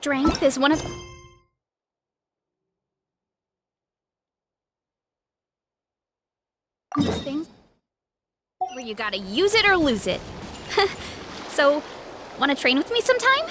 strength is one of those things where you gotta use it or lose it. So, wanna train with me sometime?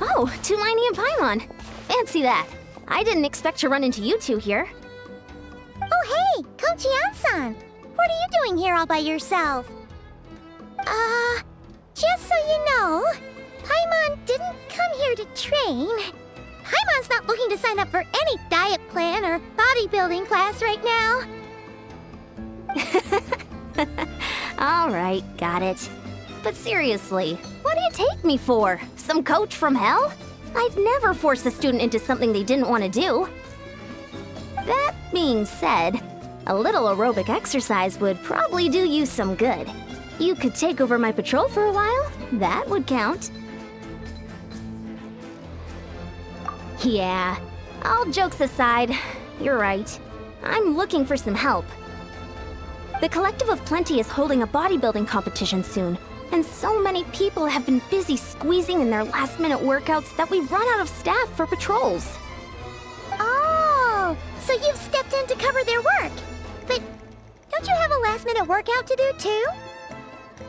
Oh, Tulini and Paimon. Fancy that. I didn't expect to run into you two here. Oh hey, Coach Yan-san! What are you doing here all by yourself? Just so you know, Paimon didn't come here to train. Paimon's not looking to sign up for any diet plan or bodybuilding class right now. Alright, got it. But seriously, what do you take me for? Some coach from hell? I'd never force a student into something they didn't want to do. That being said, a little aerobic exercise would probably do you some good. You could take over my patrol for a while. That would count. Yeah, all jokes aside, you're right. I'm looking for some help. The Collective of Plenty is holding a bodybuilding competition soon, and so many people have been busy squeezing in their last-minute workouts that we've run out of staff for patrols. Oh, so you've stepped in to cover their work. But don't you have a last-minute workout to do too?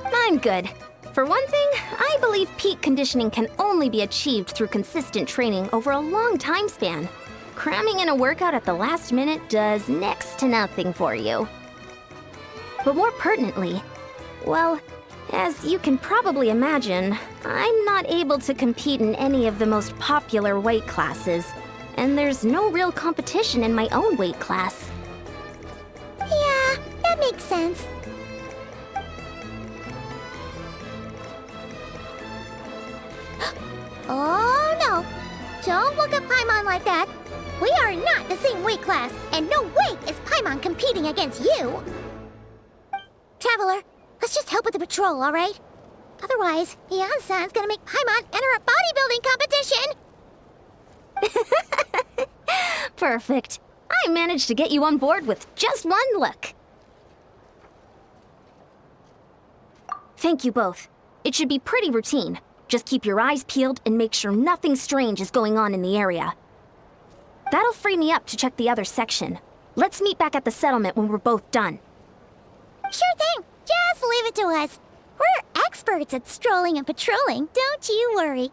I'm good. For one thing, I believe peak conditioning can only be achieved through consistent training over a long time span. Cramming in a workout at the last minute does next to nothing for you. But more pertinently, well, as you can probably imagine, I'm not able to compete in any of the most popular weight classes, and there's no real competition in my own weight class. Yeah, that makes sense. Oh no! Don't look at Paimon like that! We are not the same weight class, and no way is Paimon competing against you! Traveler, let's just help with the patrol, alright? Otherwise, Yan-san's gonna make Paimon enter a bodybuilding competition! Perfect. I managed to get you on board with just one look. Thank you both. It should be pretty routine. Just keep your eyes peeled and make sure nothing strange is going on in the area. That'll free me up to check the other section. Let's meet back at the settlement when we're both done. Sure thing! Just leave it to us. We're experts at strolling and patrolling, don't you worry.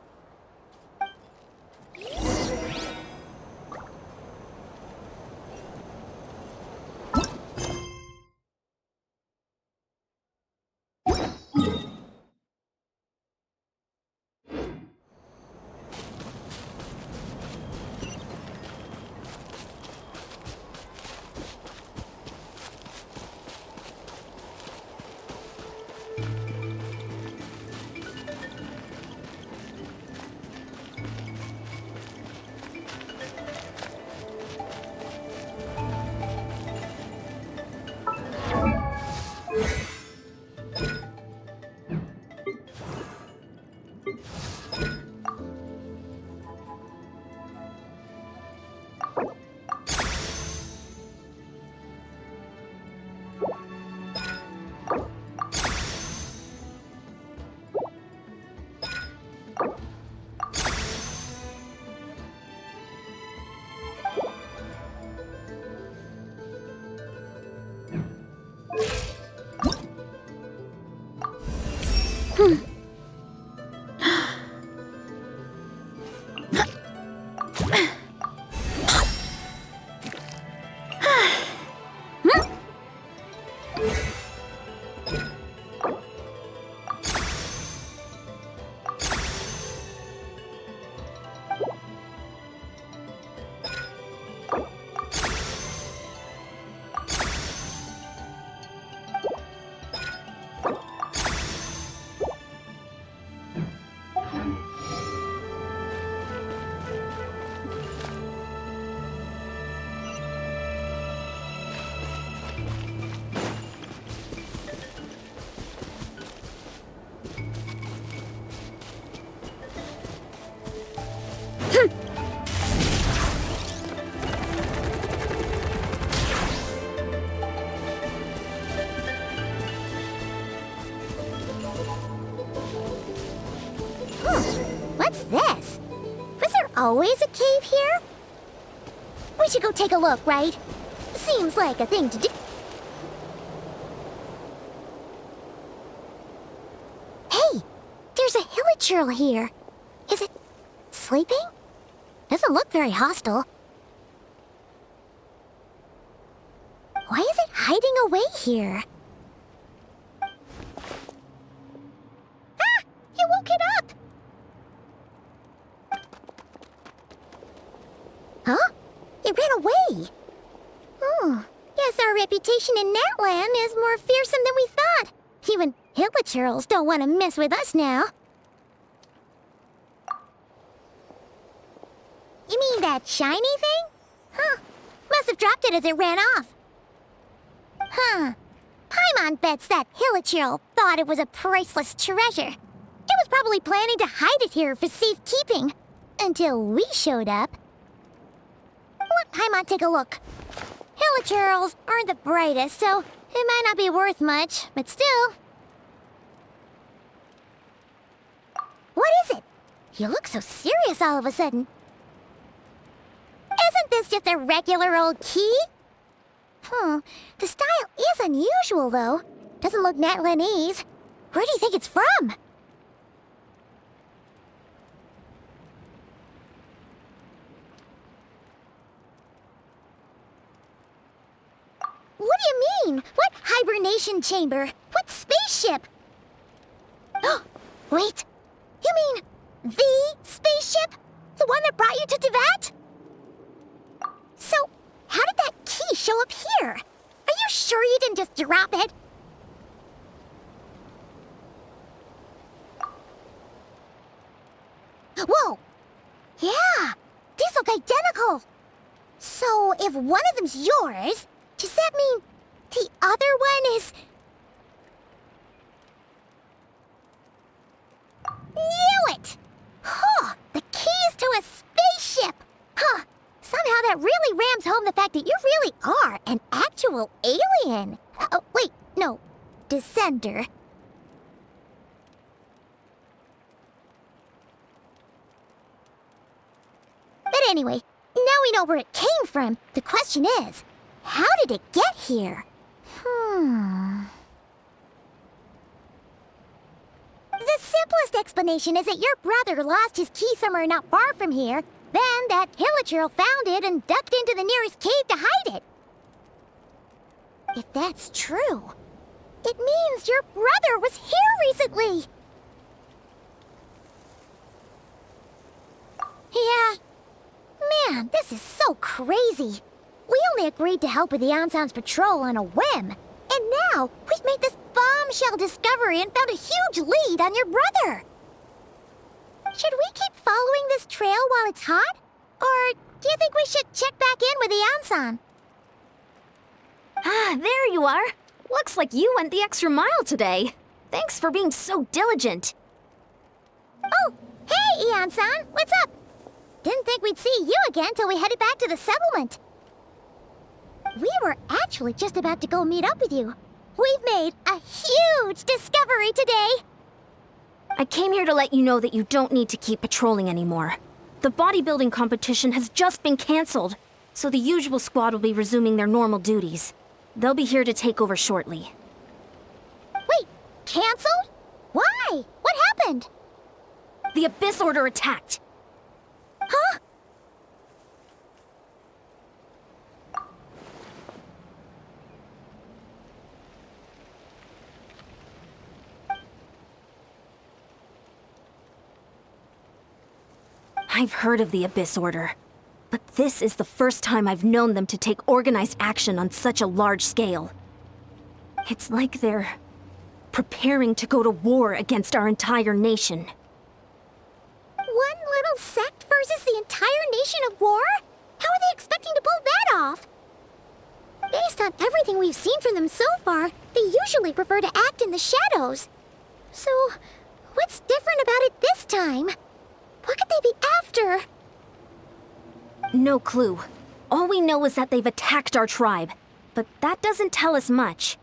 always a cave here? We should go take a look, right? Seems like a thing to do. Hey, there's a hilichurl here. Is it sleeping? Doesn't look very hostile. Why is it hiding away here? Ah! You woke it up! Huh? It ran away! Oh, guess our reputation in Natland is more fearsome than we thought. Even hilichurls don't want to mess with us now. You mean that shiny thing? Huh. Must have dropped it as it ran off. Huh. Paimon bets that hilichurl thought it was a priceless treasure. It was probably planning to hide it here for safekeeping. Until we showed up. Let Paimon take a look. Hilichurls aren't the brightest, so it might not be worth much, but still. What is it? You look so serious all of a sudden. Isn't this just a regular old key? The style is unusual, though. Doesn't look Natlanese. Where do you think it's from? What do you mean? What hibernation chamber? What spaceship? Oh, wait. You mean the spaceship? The one that brought you to Teyvat? So, how did that key show up here? Are you sure you didn't just drop it? Whoa! Yeah! These look identical! So, if one of them's yours, does that mean the other one is... Knew it! Huh! The keys to a spaceship! Huh! Somehow that really rams home the fact that you really are an actual alien. Oh, wait, no. Descender. But anyway, now we know where it came from. The question is, how did it get here? The simplest explanation is that your brother lost his key somewhere not far from here. Then that hilichurl found it and ducked into the nearest cave to hide it. If that's true, it means your brother was here recently. Yeah. Man, this is so crazy. We only agreed to help with the Anson's patrol on a whim. And now, we've made this bombshell discovery and found a huge lead on your brother. Should we keep following this trail while it's hot? Or do you think we should check back in with the Anson? Ah, there you are. Looks like you went the extra mile today. Thanks for being so diligent. Oh, hey, Eon-san, what's up? Didn't think we'd see you again till we headed back to the settlement. We were actually just about to go meet up with you. We've made a huge discovery today. I came here to let you know that you don't need to keep patrolling anymore. The bodybuilding competition has just been canceled, so the usual squad will be resuming their normal duties. They'll be here to take over shortly. Wait, canceled? Why? What happened? The Abyss Order attacked. Huh? I've heard of the Abyss Order, but this is the first time I've known them to take organized action on such a large scale. It's like they're preparing to go to war against our entire nation. One little sect versus the entire nation of war? How are they expecting to pull that off? Based on everything we've seen from them so far, they usually prefer to act in the shadows. So, what's different about it this time? What could they be after? No clue. All we know is that they've attacked our tribe, but that doesn't tell us much.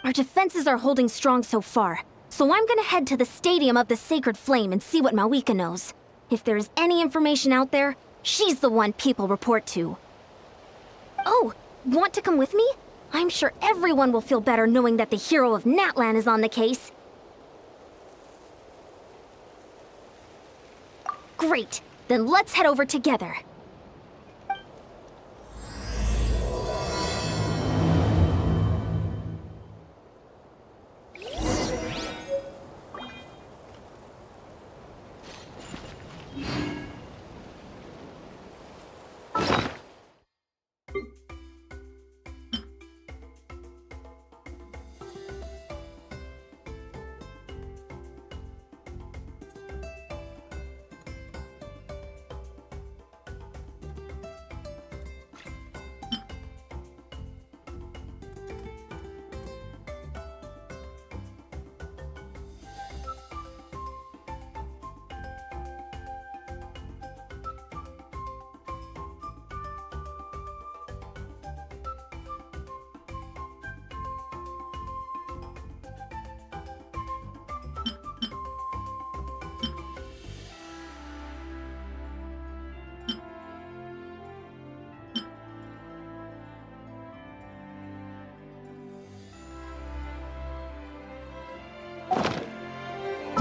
Our defenses are holding strong so far, so I'm gonna head to the Stadium of the Sacred Flame and see what Mawika knows. If there's any information out there, she's the one people report to. Oh, want to come with me? I'm sure everyone will feel better knowing that the hero of Natlan is on the case. Great, then let's head over together.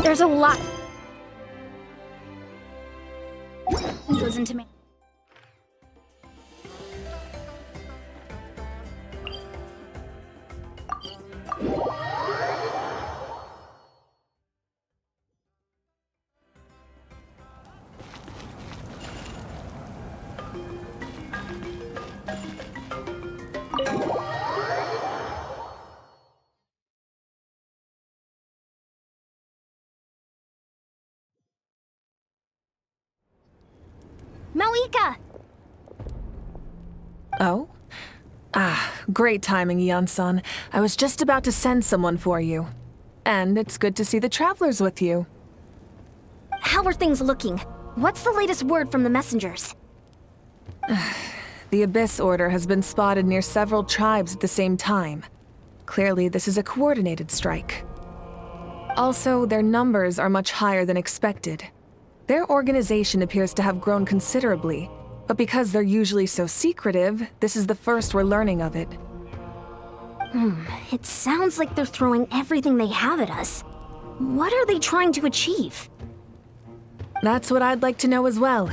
There's a lot that goes into me. Malika! Oh? Ah, great timing, Eon-san. I was just about to send someone for you. And it's good to see the travelers with you. How are things looking? What's the latest word from the messengers? The Abyss Order has been spotted near several tribes at the same time. Clearly, this is a coordinated strike. Also, their numbers are much higher than expected. Their organization appears to have grown considerably, but because they're usually so secretive, this is the first we're learning of it. It sounds like they're throwing everything they have at us. What are they trying to achieve? That's what I'd like to know as well.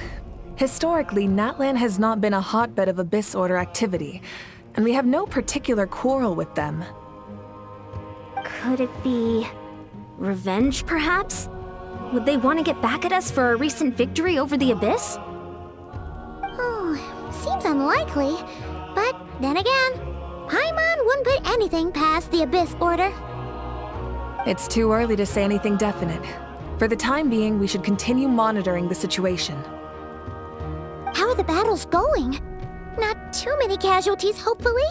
Historically, Natlan has not been a hotbed of Abyss Order activity, and we have no particular quarrel with them. Could it be revenge, perhaps? Would they want to get back at us for our recent victory over the Abyss? Oh, seems unlikely. But then again, Paimon wouldn't put anything past the Abyss Order. It's too early to say anything definite. For the time being, we should continue monitoring the situation. How are the battles going? Not too many casualties, hopefully?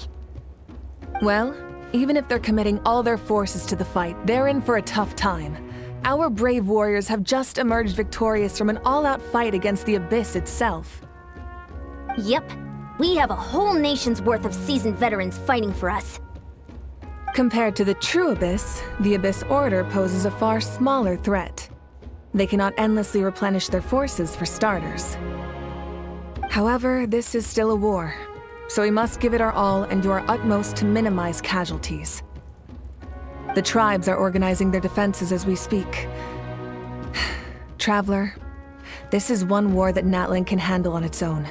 Well, even if they're committing all their forces to the fight, they're in for a tough time. Our brave warriors have just emerged victorious from an all-out fight against the Abyss itself. Yep. We have a whole nation's worth of seasoned veterans fighting for us. Compared to the true Abyss, the Abyss Order poses a far smaller threat. They cannot endlessly replenish their forces for starters. However, this is still a war, so we must give it our all and do our utmost to minimize casualties. The tribes are organizing their defenses as we speak. Traveler, this is one war that Natlan can handle on its own.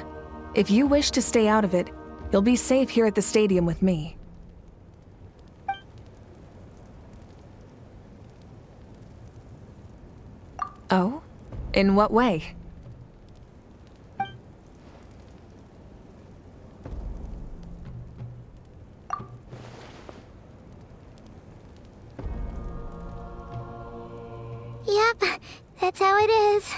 If you wish to stay out of it, you'll be safe here at the stadium with me. Oh? In what way? Yep, that's how it is.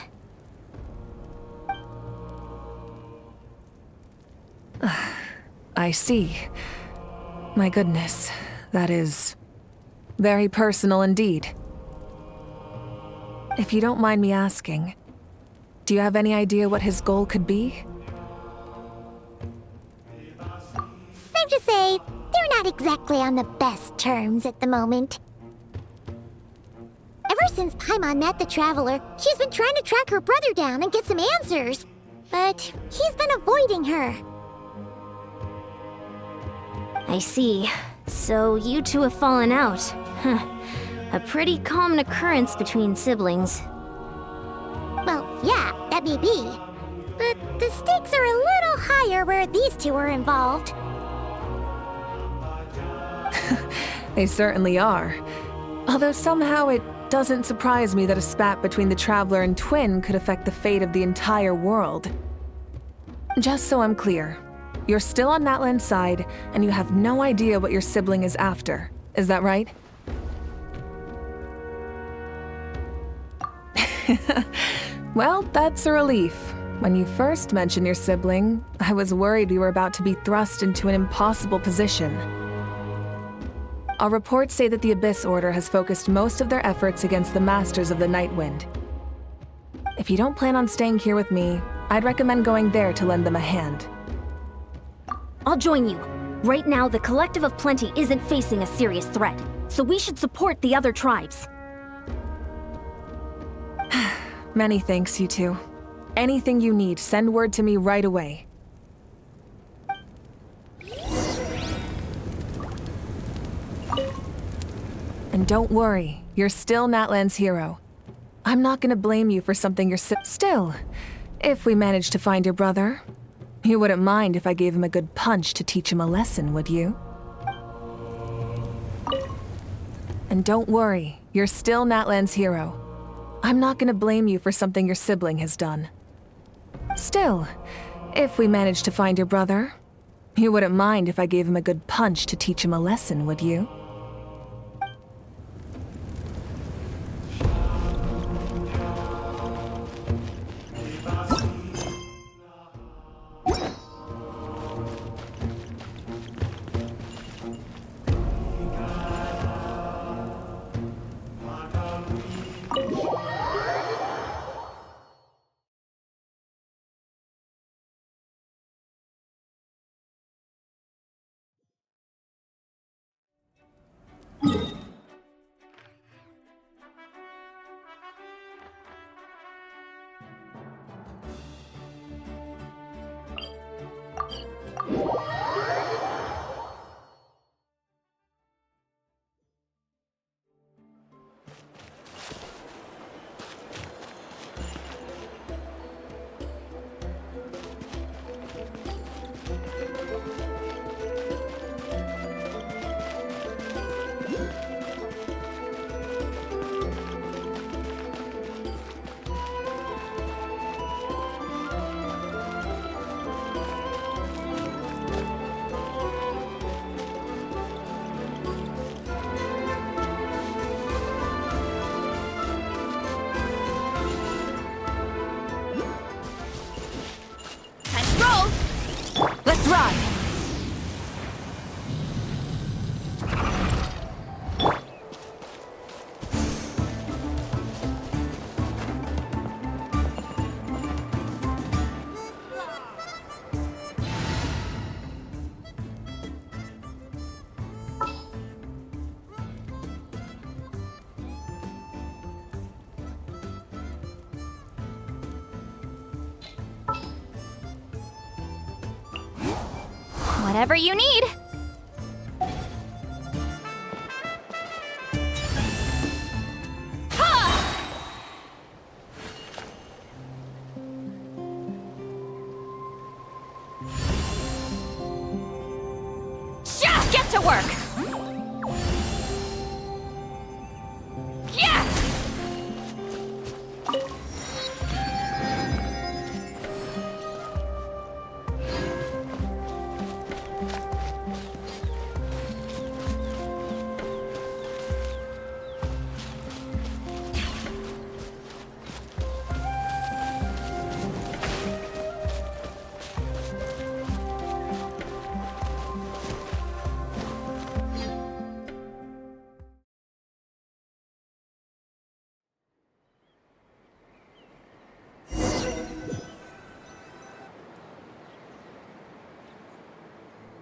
I see. My goodness, that is very personal indeed. If you don't mind me asking, do you have any idea what his goal could be? Safe to say, they're not exactly on the best terms at the moment. Ever since Paimon met the Traveler, she's been trying to track her brother down and get some answers. But he's been avoiding her. I see. So you two have fallen out. Huh. A pretty common occurrence between siblings. Well, yeah, that may be. But the stakes are a little higher where these two are involved. They certainly are. Although somehow it doesn't surprise me that a spat between the Traveler and Twin could affect the fate of the entire world. Just so I'm clear, you're still on Natlan's side, and you have no idea what your sibling is after. Is that right? Well, that's a relief. When you first mentioned your sibling, I was worried we were about to be thrust into an impossible position. Our reports say that the Abyss Order has focused most of their efforts against the Masters of the Nightwind. If you don't plan on staying here with me, I'd recommend going there to lend them a hand. I'll join you. Right now, the Collective of Plenty isn't facing a serious threat, so we should support the other tribes. Many thanks, you two. Anything you need, send word to me right away. And don't worry, you're still Natlan's hero. I'm not gonna blame you for something you're still, if we manage to find your brother, you wouldn't mind if I gave him a good punch to teach him a lesson, would you? And don't worry, you're still Natlan's hero. I'm not gonna blame you for something your sibling has done. Still, if we manage to find your brother, you wouldn't mind if I gave him a good punch to teach him a lesson, would you? Let's ride! Whatever you need. Get to work! Yeah!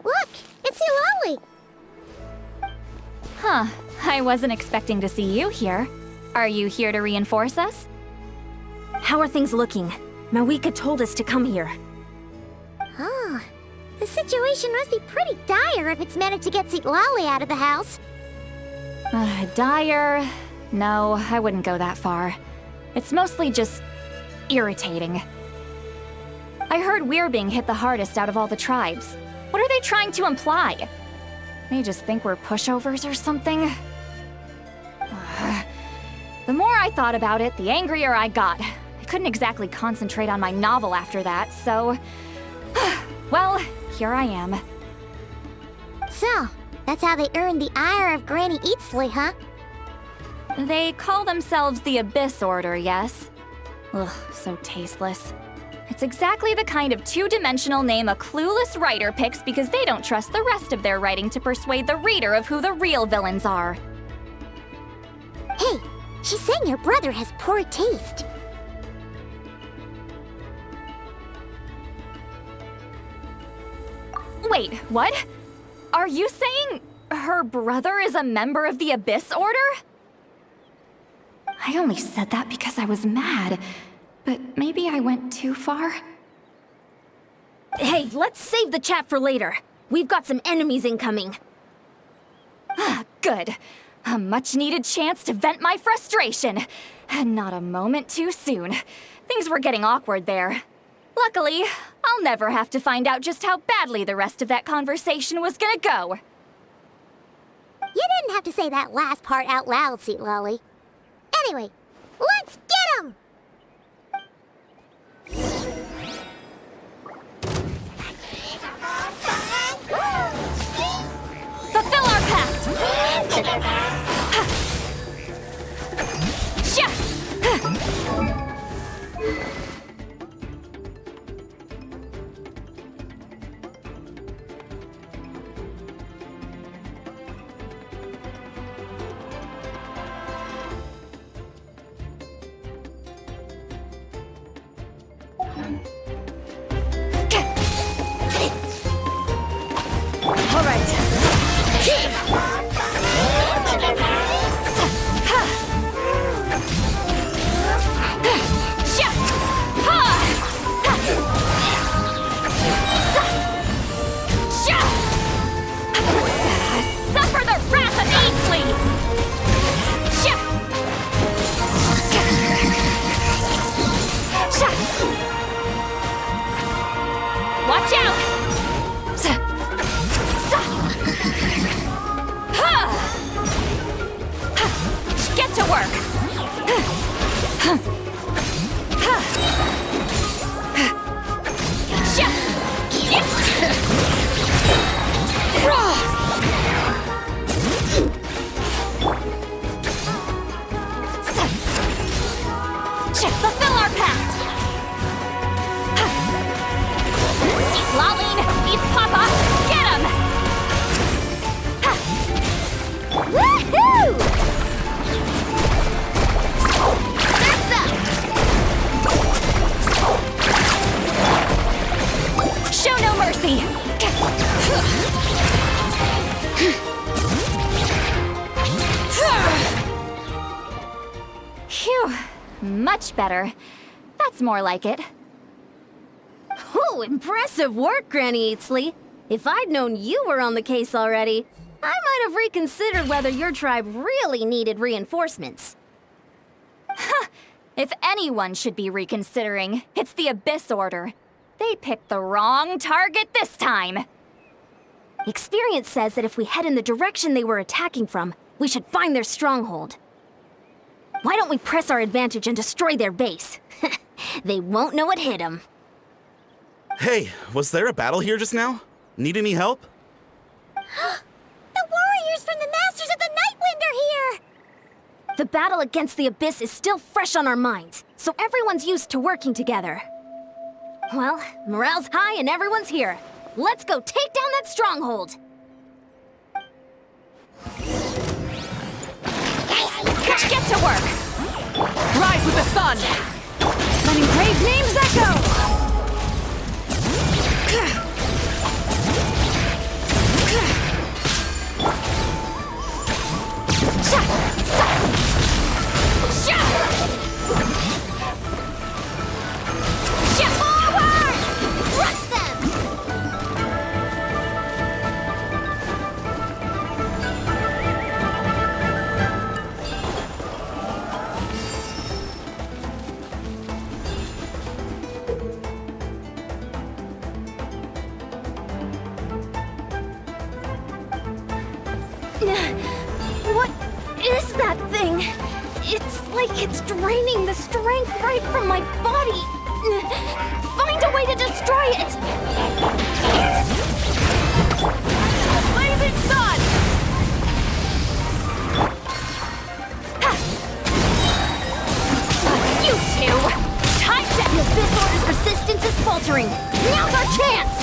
Look, it's Hilali! Huh, I wasn't expecting to see you here. Are you here to reinforce us? How are things looking? Mawika told us to come here. Oh, the situation must be pretty dire if it's managed to get Lolly out of the house. Dire? No, I wouldn't go that far. It's mostly just irritating. I heard we're being hit the hardest out of all the tribes. What are they trying to imply? They just think we're pushovers or something? The more I thought about it, the angrier I got. I couldn't exactly concentrate on my novel after that, so... well, here I am. So, that's how they earned the ire of Granny Eatsley, huh? They call themselves the Abyss Order, yes? Ugh, so tasteless. It's exactly the kind of two-dimensional name a clueless writer picks because they don't trust the rest of their writing to persuade the reader of who the real villains are. Hey, she's saying your brother has poor taste. Wait, what? Are you saying her brother is a member of the Abyss Order? I only said that because I was mad, but maybe I went too far. Hey, let's save the chat for later. We've got some enemies incoming. Good. A much-needed chance to vent my frustration. And not a moment too soon. Things were getting awkward there. Luckily, I'll never have to find out just how badly the rest of that conversation was gonna go. You didn't have to say that last part out loud, Sweet Lolly. Anyway, let's get 'em! Fulfill our pact! Sha! All right. Suffer the wrath of Ainsley! Watch out! Get to work! Fulfill our pact! Laline, eat Papa, get him! Woohoo! Show no mercy! Phew, much better. That's more like it. Oh, impressive work, Granny Eatsley. If I'd known you were on the case already, I might have reconsidered whether your tribe really needed reinforcements. If anyone should be reconsidering, it's the Abyss Order. They picked the wrong target this time. Experience says that if we head in the direction they were attacking from, we should find their stronghold. Why don't we press our advantage and destroy their base? They won't know what hit them. Hey, was there a battle here just now? Need any help? The warriors from the Masters of the Nightwind are here! The battle against the Abyss is still fresh on our minds, so everyone's used to working together. Well, morale's high and everyone's here. Let's go take down that stronghold! Get to work! Rise with the sun! Let engraved names echo! is that thing? It's like it's draining the strength right from my body. Find a way to destroy it! Blazing sun! You two! Time to... The Abyss Order's resistance is faltering. Now's our chance!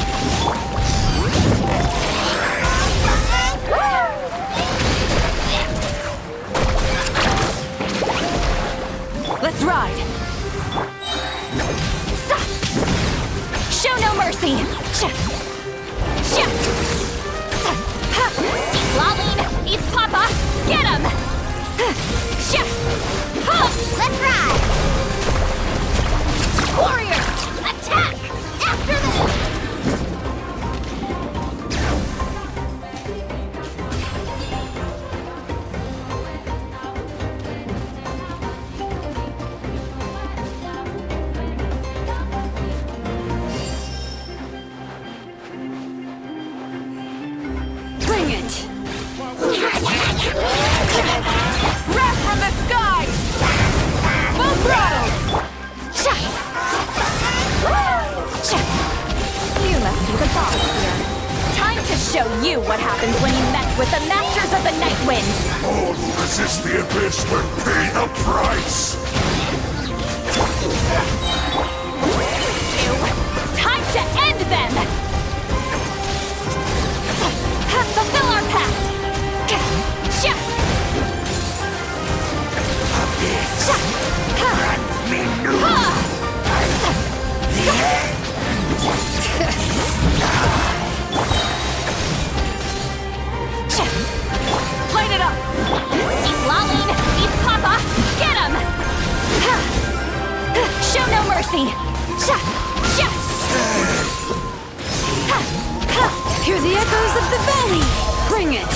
Let's ride! Show no mercy! Laline, eat Papa! Get him! Let's ride! Warrior! Attack! After them! Bring it! Wrath from the sky! Full throttle! You must be the boss here. Time to show you what happens when you mess with the Masters of the Night Wind! All who resist the abyss will pay the price! Time to end them! Fulfill our pact! Light it up! Eat Laline! Eat Papa! Get him! Show no mercy! Hear the echoes of the valley! Bring it!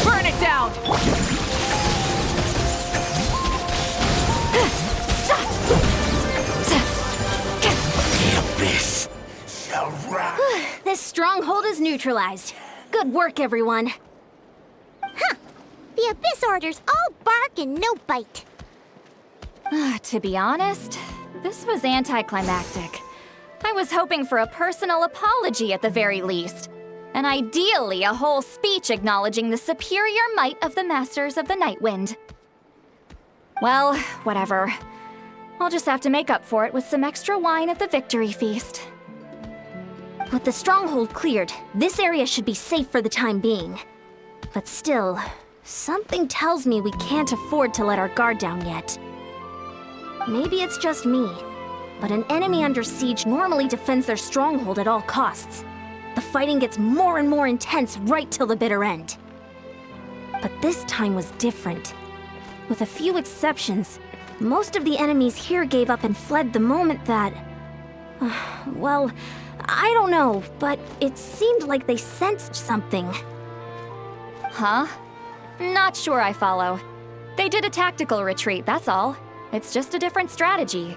Burn it down! The abyss shall rise. This stronghold is neutralized. Good work, everyone. The Abyss Order's all bark and no bite. To be honest, this was anticlimactic. I was hoping for a personal apology at the very least. And ideally, a whole speech acknowledging the superior might of the Masters of the Night Wind. Well, whatever. I'll just have to make up for it with some extra wine at the victory feast. With the stronghold cleared, this area should be safe for the time being. But still, something tells me we can't afford to let our guard down yet. Maybe it's just me, but an enemy under siege normally defends their stronghold at all costs. The fighting gets more and more intense right till the bitter end. But this time was different. With a few exceptions, most of the enemies here gave up and fled the moment that... well, I don't know, but it seemed like they sensed something. Huh? Not sure I follow. They did a tactical retreat, that's all. It's just a different strategy.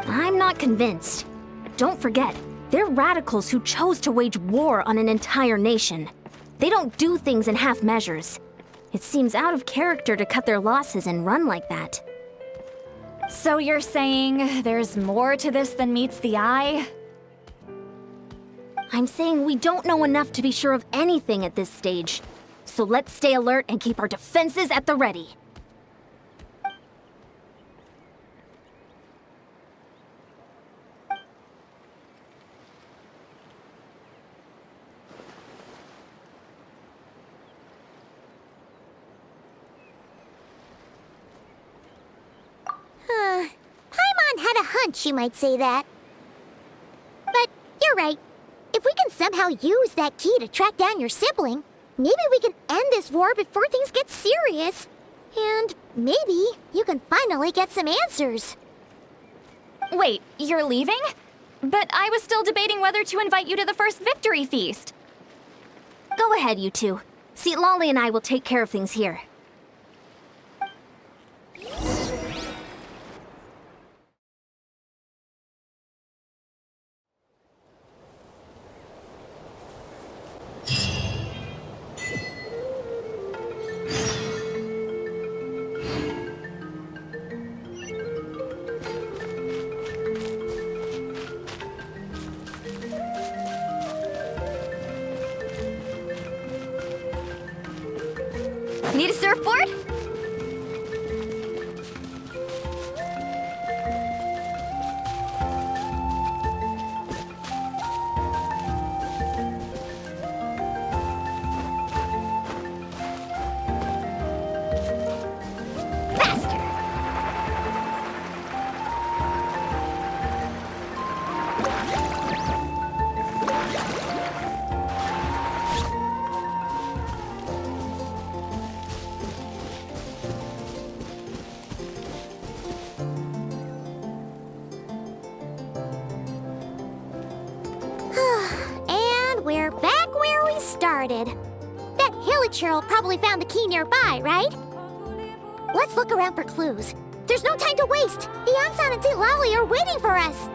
I'm not convinced. Don't forget, they're radicals who chose to wage war on an entire nation. They don't do things in half measures. It seems out of character to cut their losses and run like that. So you're saying there's more to this than meets the eye? I'm saying we don't know enough to be sure of anything at this stage. So let's stay alert and keep our defenses at the ready. Paimon had a hunch you might say that. But you're right. If we can somehow use that key to track down your sibling, maybe we can end this war before things get serious. And maybe you can finally get some answers. Wait, you're leaving? But I was still debating whether to invite you to the first victory feast. Go ahead, you two. Lolly and I will take care of things here. Need a surfboard? And we're back where we started. That hilichurl probably found the key nearby, right? Let's look around for clues. There's no time to waste. Beyonce and St. Lolly are waiting for us.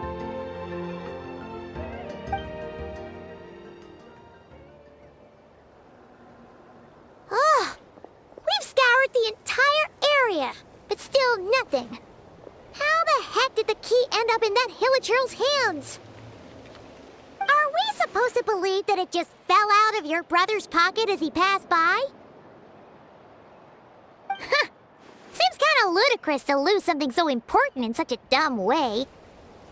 Oh, we've scoured the entire area, but still nothing. How the heck did the key end up in that hilichurl's hands? Are we supposed to believe that it just fell out of your brother's pocket as he passed by? Huh. Seems kind of ludicrous to lose something so important in such a dumb way.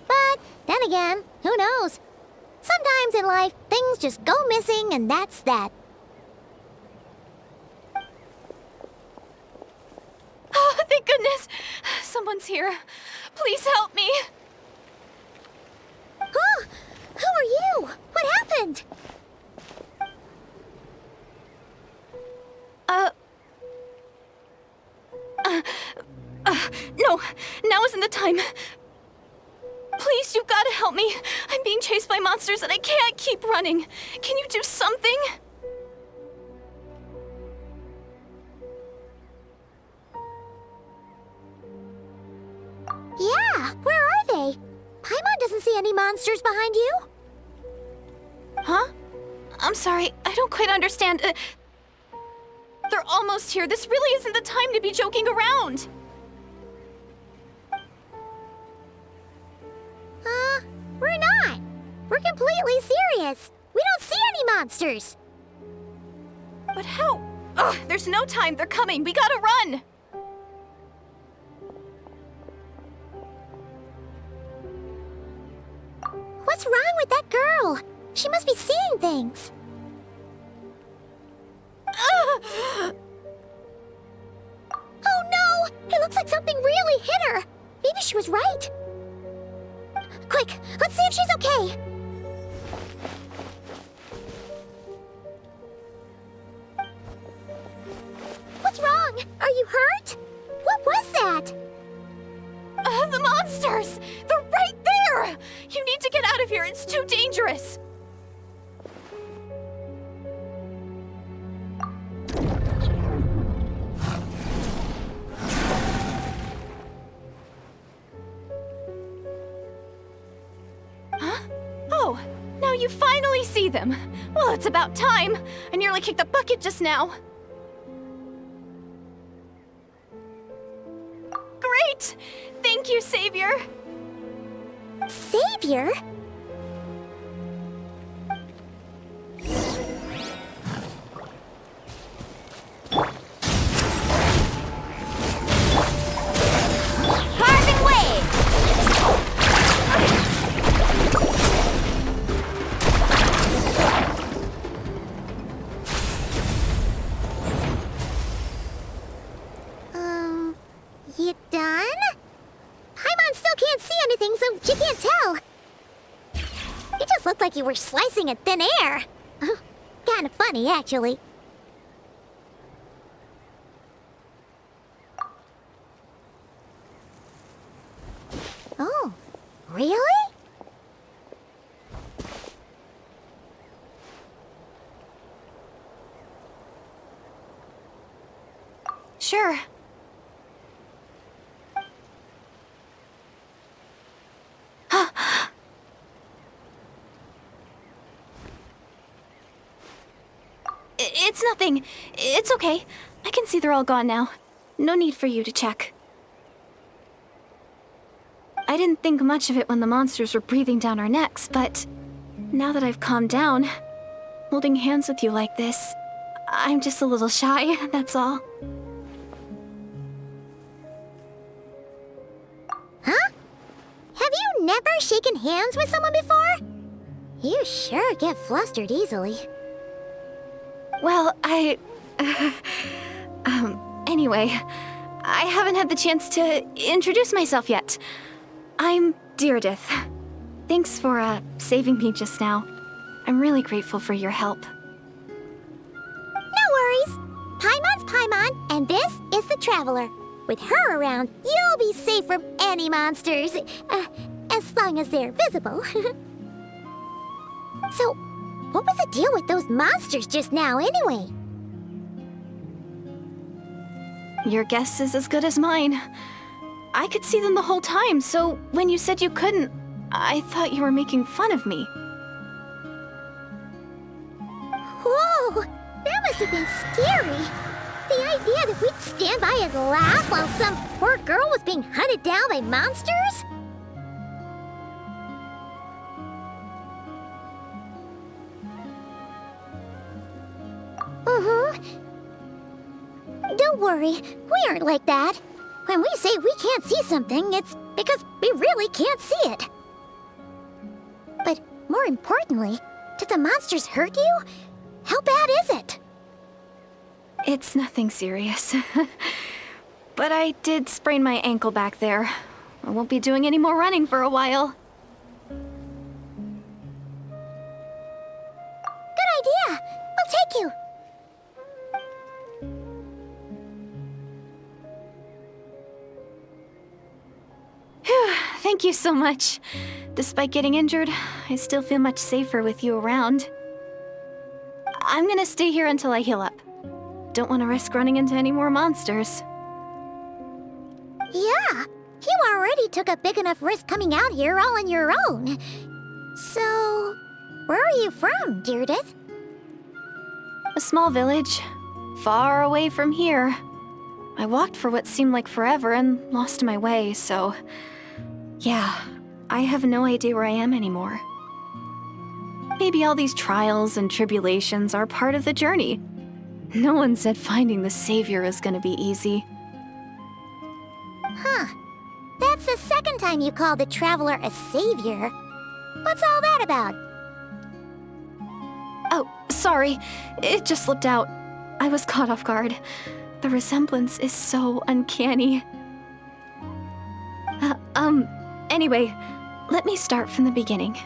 But then again, who knows? Sometimes in life, things just go missing and that's that. Oh, thank goodness! Someone's here. Please help me! Huh? Who are you? What happened? No, now isn't the time. Please, you've got to help me. I'm being chased by monsters and I can't keep running. Can you do something? Yeah, where are they? Paimon doesn't see any monsters behind you. Huh? I'm sorry, I don't quite understand. They're almost here. This really isn't the time to be joking around. We're not. We're completely serious. We don't see any monsters. But how? Ugh, there's no time. They're coming. We gotta run. What's wrong with that girl? She must be seeing things. Oh no! It looks like something really hit her. Maybe she was right. Quick, let's see if she's okay. What's wrong? Are you hurt? What was that? The monsters! They're right there! You need to get out of here. It's too dangerous. Oh, now you finally see them. Well, it's about time. I nearly kicked the bucket just now. Great! Thank you, Savior. Savior? Carving wave! You done? Paimon still can't see anything, so she can't tell. It just looked like you were slicing at thin air. Kind of funny, actually. Oh, really? Sure. It's nothing. It's okay. I can see they're all gone now. No need for you to check. I didn't think much of it when the monsters were breathing down our necks, but now that I've calmed down, holding hands with you like this, I'm just a little shy, that's all. Huh? Have you never shaken hands with someone before? You sure get flustered easily. Well, anyway, I haven't had the chance to introduce myself yet. I'm Deirdith. Thanks for, saving me just now. I'm really grateful for your help. No worries. Paimon's Paimon, and this is the Traveler. With her around, you'll be safe from any monsters. As long as they're visible. So, what was the deal with those monsters just now, anyway? Your guess is as good as mine. I could see them the whole time, so when you said you couldn't, I thought you were making fun of me. Whoa! That must have been scary. The idea that we'd stand by and laugh while some poor girl was being hunted down by monsters? Don't worry, we aren't like that. When we say we can't see something, it's because we really can't see it. But more importantly, did the monsters hurt you? How bad is it? It's nothing serious. But I did sprain my ankle back there. I won't be doing any more running for a while. Good idea! We'll take you! Phew, thank you so much. Despite getting injured, I still feel much safer with you around. I'm gonna stay here until I heal up. Don't want to risk running into any more monsters. Yeah, you already took a big enough risk coming out here all on your own. So, where are you from, Deirdith? A small village, far away from here. I walked for what seemed like forever and lost my way, so... yeah, I have no idea where I am anymore. Maybe all these trials and tribulations are part of the journey. No one said finding the Savior is gonna be easy. Huh. That's the second time you called the Traveler a savior. What's all that about? Oh, sorry. It just slipped out. I was caught off guard. The resemblance is so uncanny. Anyway, let me start from the beginning.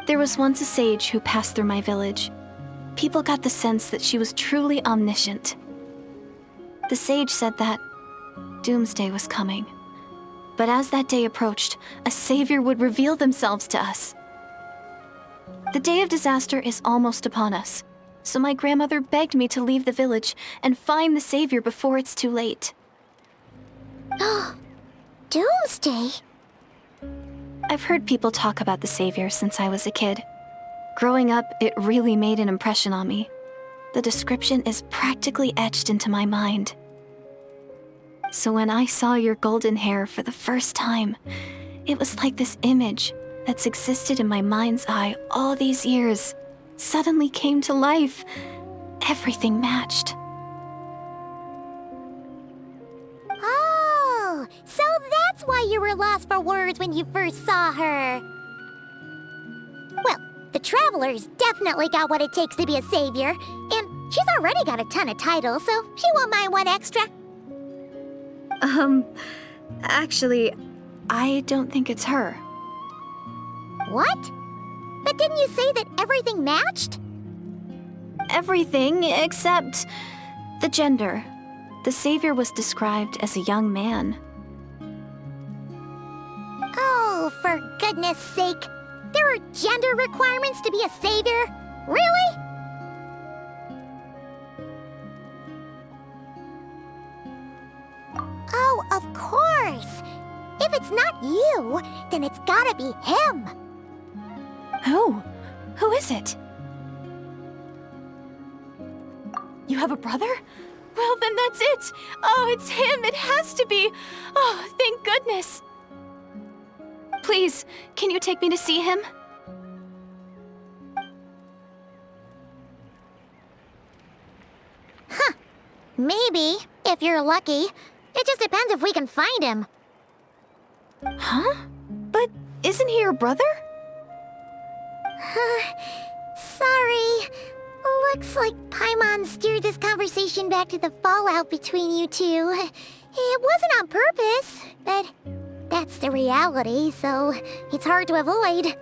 There was once a sage who passed through my village. People got the sense that she was truly omniscient. The sage said that doomsday was coming. But as that day approached, a savior would reveal themselves to us. The day of disaster is almost upon us, so my grandmother begged me to leave the village and find the savior before it's too late. Doomsday? I've heard people talk about the savior since I was a kid. Growing up, it really made an impression on me. The description is practically etched into my mind. So when I saw your golden hair for the first time, it was like this image that's existed in my mind's eye all these years suddenly came to life. Everything matched. Oh, so that's why you were lost for words when you first saw her. Well, the Traveler's definitely got what it takes to be a savior, and she's already got a ton of titles, so she won't mind one extra. Actually, I don't think it's her. What? But didn't you say that everything matched? Everything except the gender. The savior was described as a young man. Oh, for goodness sake. There are gender requirements to be a savior? Really? Oh, of course. If it's not you, then it's gotta be him. Who? Who is it? You have a brother? Well, then that's it. Oh, it's him. It has to be. Oh, thank goodness. Please, can you take me to see him? Maybe, if you're lucky. It just depends if we can find him. Huh? But isn't he your brother? Sorry. Looks like Paimon steered this conversation back to the fallout between you two. It wasn't on purpose, but that's the reality, so it's hard to avoid.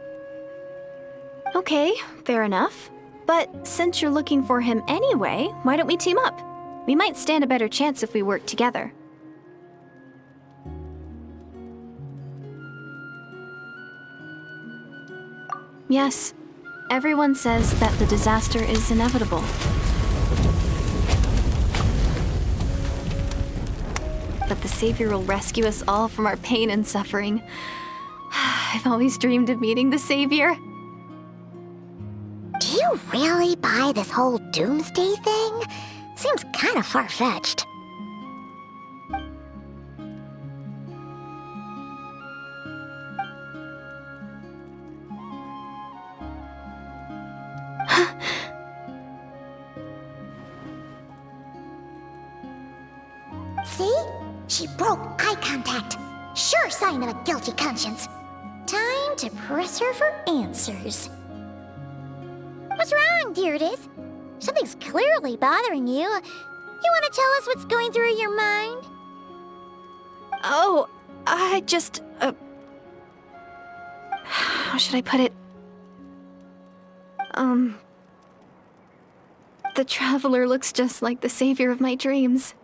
Okay, fair enough. But since you're looking for him anyway, why don't we team up? We might stand a better chance if we work together. Yes, everyone says that the disaster is inevitable. But the Savior will rescue us all from our pain and suffering. I've always dreamed of meeting the Savior. Do you really buy this whole doomsday thing? Seems kind of far-fetched. See? She broke eye contact. Sure sign of a guilty conscience. Time to press her for answers. What's wrong, Deirdis? Something's clearly bothering you. You want to tell us what's going through your mind? Oh, I just... how should I put it? The Traveler looks just like the Savior of my dreams.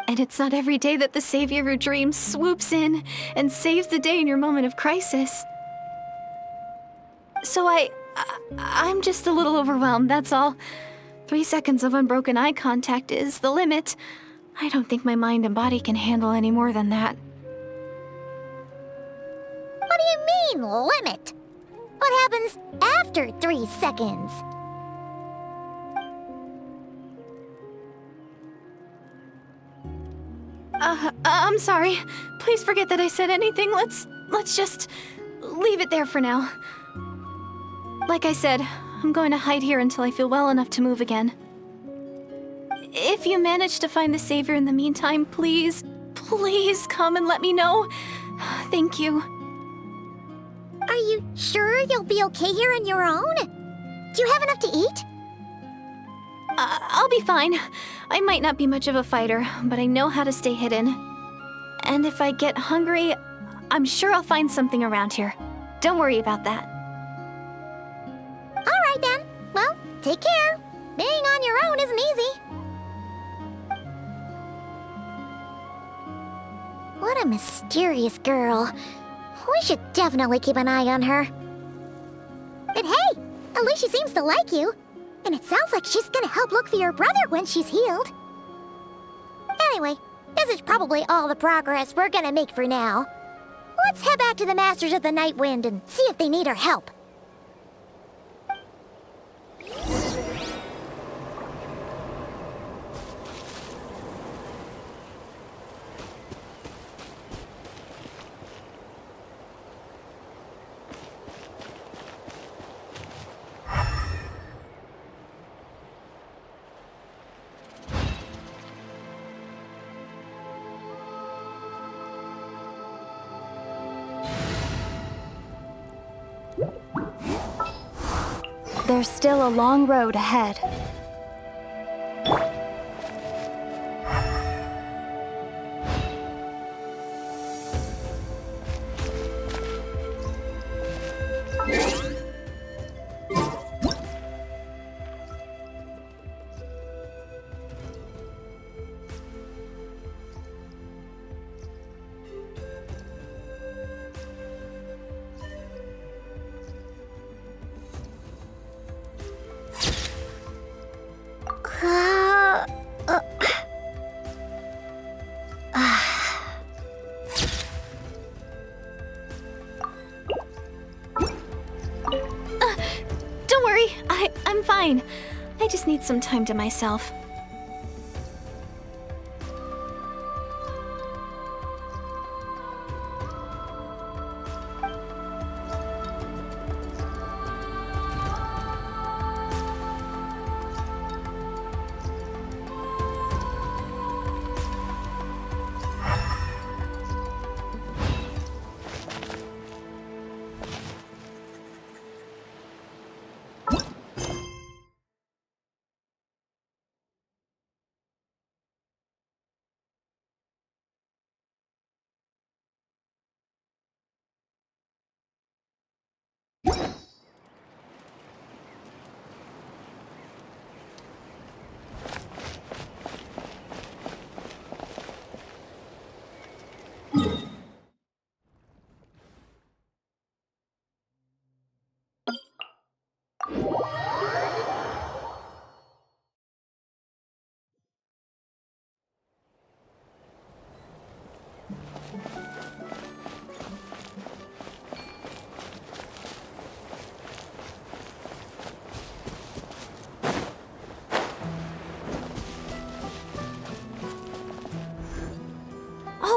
And it's not every day that the Savior of your dreams swoops in and saves the day in your moment of crisis. So I'm just a little overwhelmed, that's all. 3 seconds of unbroken eye contact is the limit. I don't think my mind and body can handle any more than that. What do you mean, limit? What happens after 3 seconds? I'm sorry. Please forget that I said anything. Let's just leave it there for now. Like I said, I'm going to hide here until I feel well enough to move again. If you manage to find the Savior in the meantime, please come and let me know. Thank you. Are you sure you'll be okay here on your own? Do you have enough to eat? I'll be fine. I might not be much of a fighter, but I know how to stay hidden. And if I get hungry, I'm sure I'll find something around here. Don't worry about that. All right then. Well, take care. Being on your own isn't easy. What a mysterious girl. We should definitely keep an eye on her. But hey, at least she seems to like you. And it sounds like she's gonna help look for your brother when she's healed. Anyway, this is probably all the progress we're gonna make for now. Let's head back to the Masters of the Night Wind and see if they need our help. There's still a long road ahead. Don't worry, I'm fine. I just need some time to myself.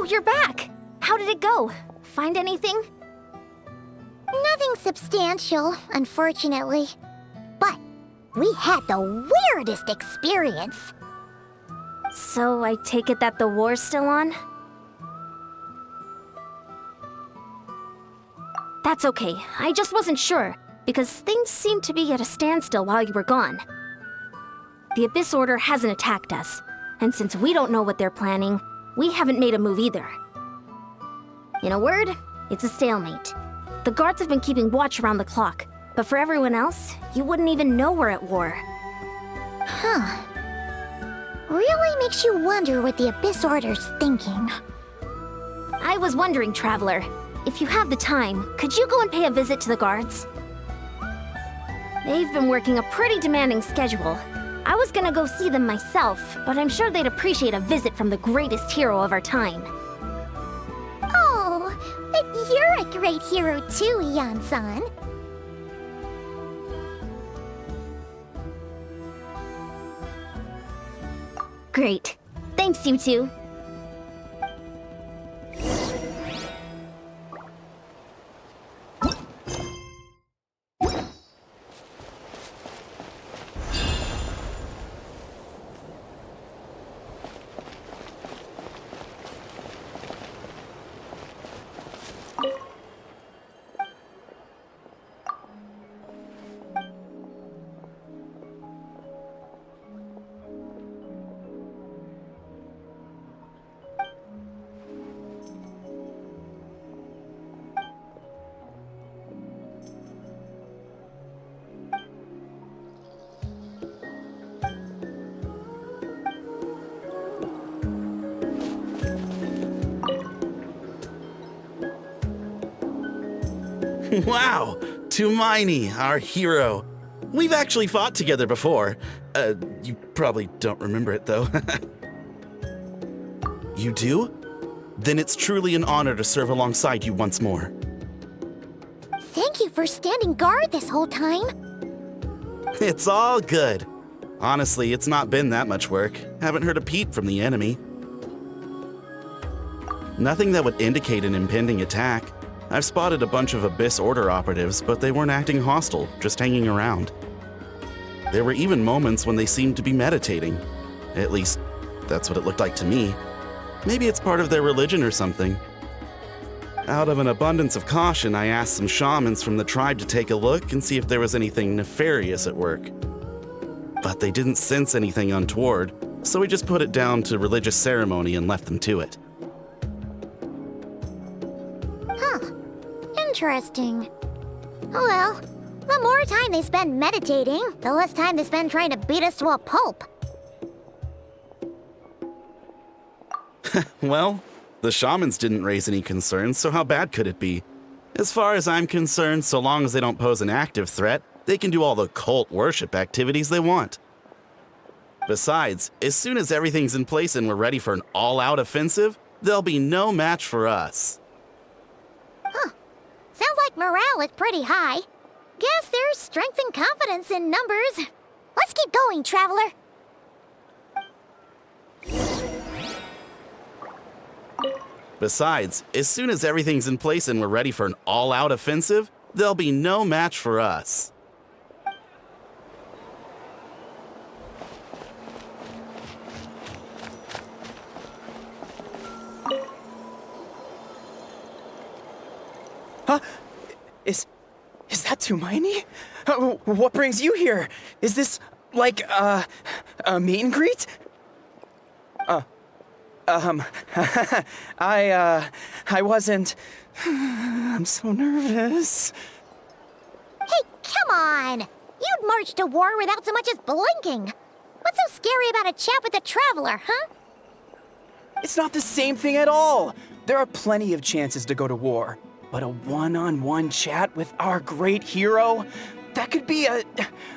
Oh, you're back! How did it go? Find anything? Nothing substantial, unfortunately. But we had the weirdest experience. So I take it that the war's still on? That's okay. I just wasn't sure, because things seemed to be at a standstill while you were gone. The Abyss Order hasn't attacked us, and since we don't know what they're planning, we haven't made a move either. In a word, it's a stalemate. The guards have been keeping watch around the clock, but for everyone else, you wouldn't even know we're at war. Huh. Really makes you wonder what the Abyss Order's thinking. I was wondering, Traveler, if you have the time, could you go and pay a visit to the guards? They've been working a pretty demanding schedule. I was gonna go see them myself, but I'm sure they'd appreciate a visit from the greatest hero of our time. Oh, but you're a great hero too, Yan-san. Great. Thanks, you two. Wow, Tumaini, our hero. We've actually fought together before. You probably don't remember it, though. You do? Then it's truly an honor to serve alongside you once more. Thank you for standing guard this whole time. It's all good. Honestly, it's not been that much work. Haven't heard a peep from the enemy. Nothing that would indicate an impending attack. I've spotted a bunch of Abyss Order operatives, but they weren't acting hostile, just hanging around. There were even moments when they seemed to be meditating. At least, that's what it looked like to me. Maybe it's part of their religion or something. Out of an abundance of caution, I asked some shamans from the tribe to take a look and see if there was anything nefarious at work. But they didn't sense anything untoward, so we just put it down to religious ceremony and left them to it. Interesting. Oh well, the more time they spend meditating, the less time they spend trying to beat us to a pulp. Well, the shamans didn't raise any concerns, so how bad could it be? As far as I'm concerned, so long as they don't pose an active threat, they can do all the cult worship activities they want. Besides, as soon as everything's in place and we're ready for an all-out offensive, there'll be no match for us. Sounds like morale is pretty high. Guess there's strength and confidence in numbers. Let's keep going, Traveler. Besides, as soon as everything's in place and we're ready for an all-out offensive, there'll be no match for us. Huh? Is that Tumaini? What brings you here? Is this, like, a meet and greet? I wasn't... I'm so nervous. Hey, come on! You'd march to war without so much as blinking. What's so scary about a chat with a Traveler, huh? It's not the same thing at all. There are plenty of chances to go to war. But a one-on-one chat with our great hero? That could be a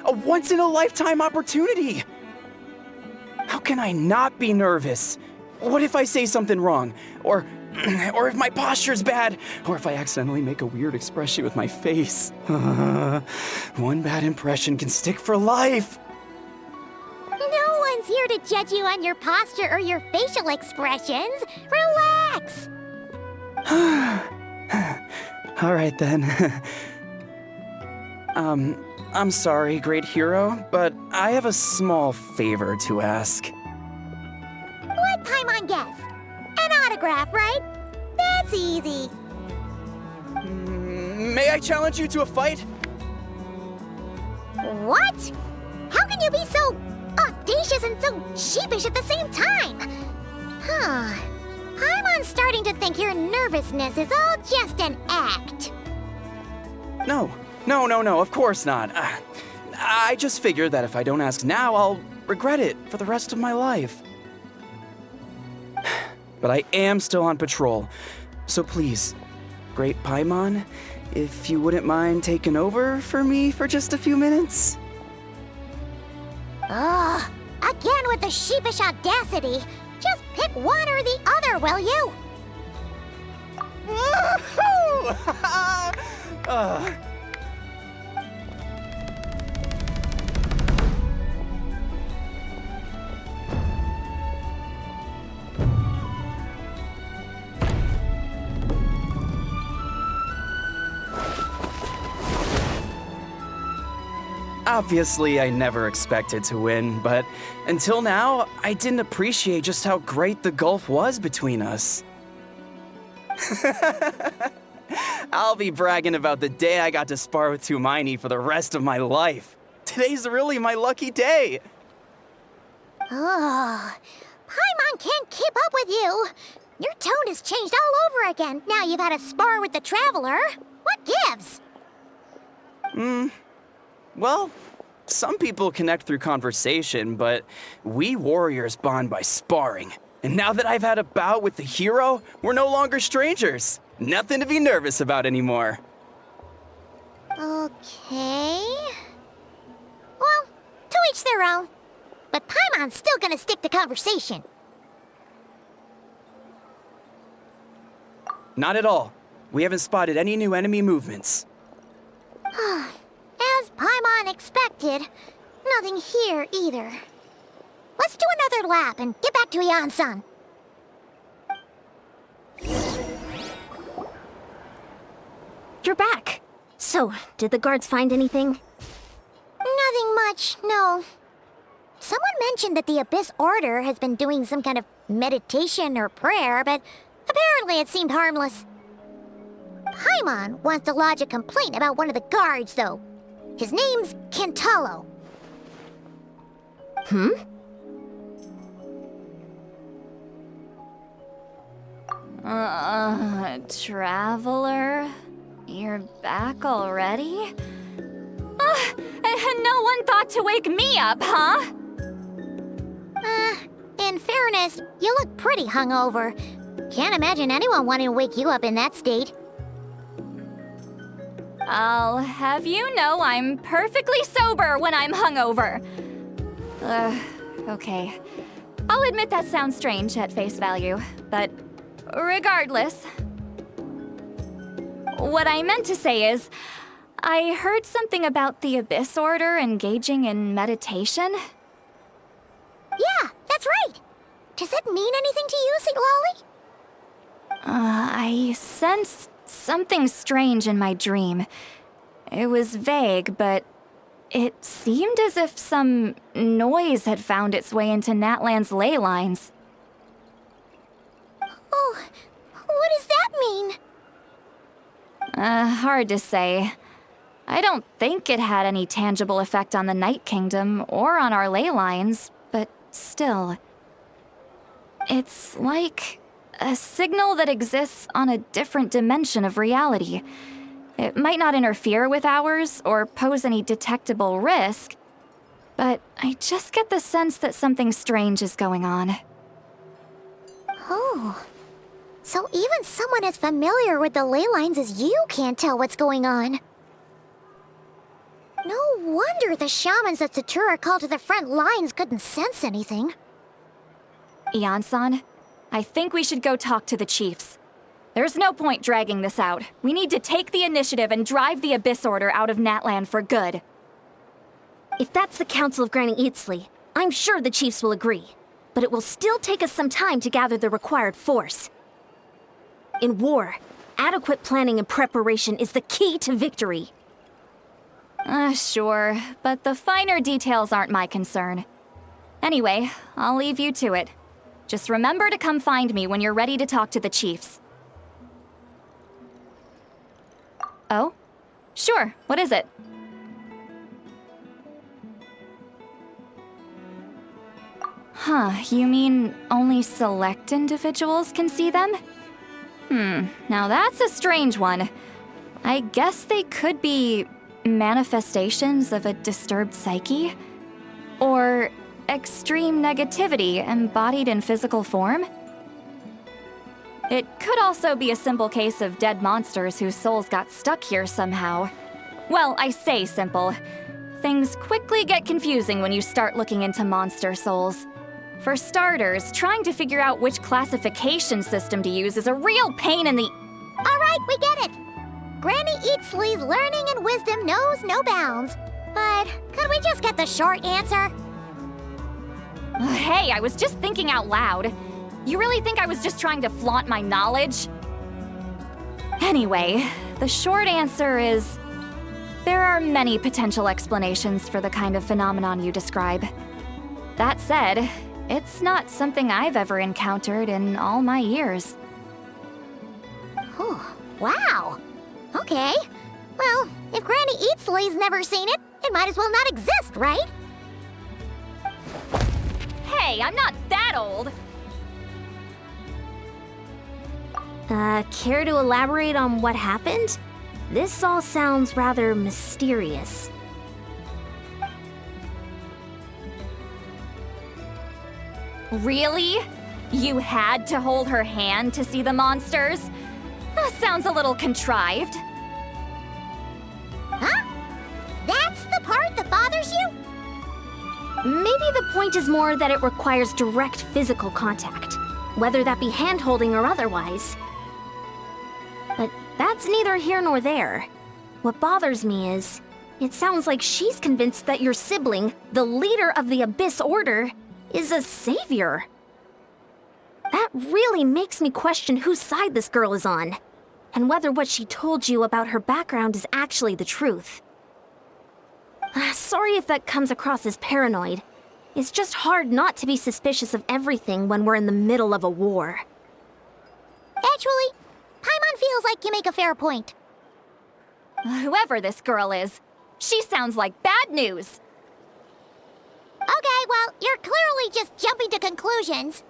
once-in-a-lifetime opportunity. How can I not be nervous? What if I say something wrong? Or if my posture's bad? Or if I accidentally make a weird expression with my face? One bad impression can stick for life. No one's here to judge you on your posture or your facial expressions. Relax! All right then. I'm sorry, great hero, but I have a small favor to ask. Let Paimon guess. An autograph, right? That's easy. May I challenge you to a fight? What? How can you be so audacious and so sheepish at the same time? Huh. Paimon's starting to think your nervousness is all just an act. No, of course not. I just figured that if I don't ask now, I'll regret it for the rest of my life. But I am still on patrol, so please, Great Paimon, if you wouldn't mind taking over for me for just a few minutes? Ugh, again with the sheepish audacity. Just pick one or the other, will you? Woohoo! Obviously, I never expected to win, but until now, I didn't appreciate just how great the gulf was between us. I'll be bragging about the day I got to spar with Hermione for the rest of my life. Today's really my lucky day. Ugh, Paimon can't keep up with you. Your tone has changed all over again. Now you've had a spar with the Traveler. What gives? Well, some people connect through conversation, but we warriors bond by sparring. And now that I've had a bout with the hero, we're no longer strangers. Nothing to be nervous about anymore. Okay. Well, to each their own. But Paimon's still gonna stick to conversation. Not at all. We haven't spotted any new enemy movements. As Paimon expected, nothing here either. Let's do another lap and get back to Ian-san. You're back. So, did the guards find anything? Nothing much, no. Someone mentioned that the Abyss Order has been doing some kind of meditation or prayer, but apparently it seemed harmless. Paimon wants to lodge a complaint about one of the guards, though. His name's Kentalo. Traveler? You're back already? And no one thought to wake me up, huh? In fairness, you look pretty hungover. Can't imagine anyone wanting to wake you up in that state. I'll have you know I'm perfectly sober when I'm hungover. Okay. I'll admit that sounds strange at face value, but regardless. What I meant to say is, I heard something about the Abyss Order engaging in meditation. Yeah, that's right. Does that mean anything to you, St. Lolly? I sensed something strange in my dream. It was vague, but it seemed as if some noise had found its way into Natlan's ley lines. Oh, what does that mean? Hard to say. I don't think it had any tangible effect on the Night Kingdom or on our ley lines, but still. It's like a signal that exists on a different dimension of reality. It might not interfere with ours or pose any detectable risk, but I just get the sense that something strange is going on. Oh, so even someone as familiar with the ley lines as you can't tell what's going on. No wonder the shamans that Satura called to the front lines couldn't sense anything. Ian-san, I think we should go talk to the chiefs. There's no point dragging this out. We need to take the initiative and drive the Abyss Order out of Natlan for good. If that's the Council of Granny Eatsley, I'm sure the chiefs will agree, but it will still take us some time to gather the required force. In war, adequate planning and preparation is the key to victory. Sure, but the finer details aren't my concern. Anyway, I'll leave you to it. Just remember to come find me when you're ready to talk to the chiefs. Oh? Sure, what is it? Huh, you mean only select individuals can see them? Now that's a strange one. I guess they could be manifestations of a disturbed psyche? Or extreme negativity embodied in physical form? It could also be a simple case of dead monsters whose souls got stuck here somehow. Well, I say simple. Things quickly get confusing when you start looking into monster souls. For starters, trying to figure out which classification system to use is a real pain in the... Alright, we get it. Granny Eatsley's learning and wisdom knows no bounds. But could we just get the short answer? Hey, I was just thinking out loud. You really think I was just trying to flaunt my knowledge? Anyway, the short answer is... there are many potential explanations for the kind of phenomenon you describe. That said, it's not something I've ever encountered in all my years. Whew, wow. Okay. Well, if Granny Eatsley's never seen it, it might as well not exist, right? Hey, I'm not that old! Care to elaborate on what happened? This all sounds rather mysterious. Really? You had to hold her hand to see the monsters? That sounds a little contrived. Huh? That's the part that bothers you? Maybe the point is more that it requires direct physical contact, whether that be hand-holding or otherwise. But that's neither here nor there. What bothers me is, it sounds like she's convinced that your sibling, the leader of the Abyss Order, is a savior. That really makes me question whose side this girl is on, and whether what she told you about her background is actually the truth. Sorry if that comes across as paranoid. It's just hard not to be suspicious of everything when we're in the middle of a war. Actually, Paimon feels like you make a fair point. Whoever this girl is, she sounds like bad news. Okay, well, you're clearly just jumping to conclusions.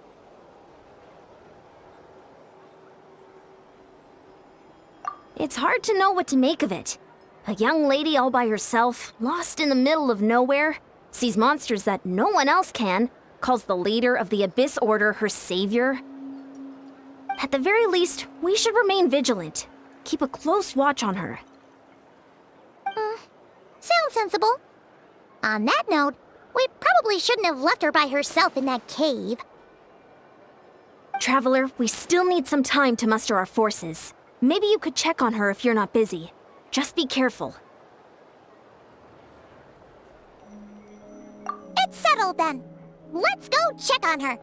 It's hard to know what to make of it. A young lady all by herself, lost in the middle of nowhere, sees monsters that no one else can, calls the leader of the Abyss Order her savior. At the very least, we should remain vigilant. Keep a close watch on her. Sounds sensible. On that note, we probably shouldn't have left her by herself in that cave. Traveler, we still need some time to muster our forces. Maybe you could check on her if you're not busy. Just be careful. It's settled then. Let's go check on her.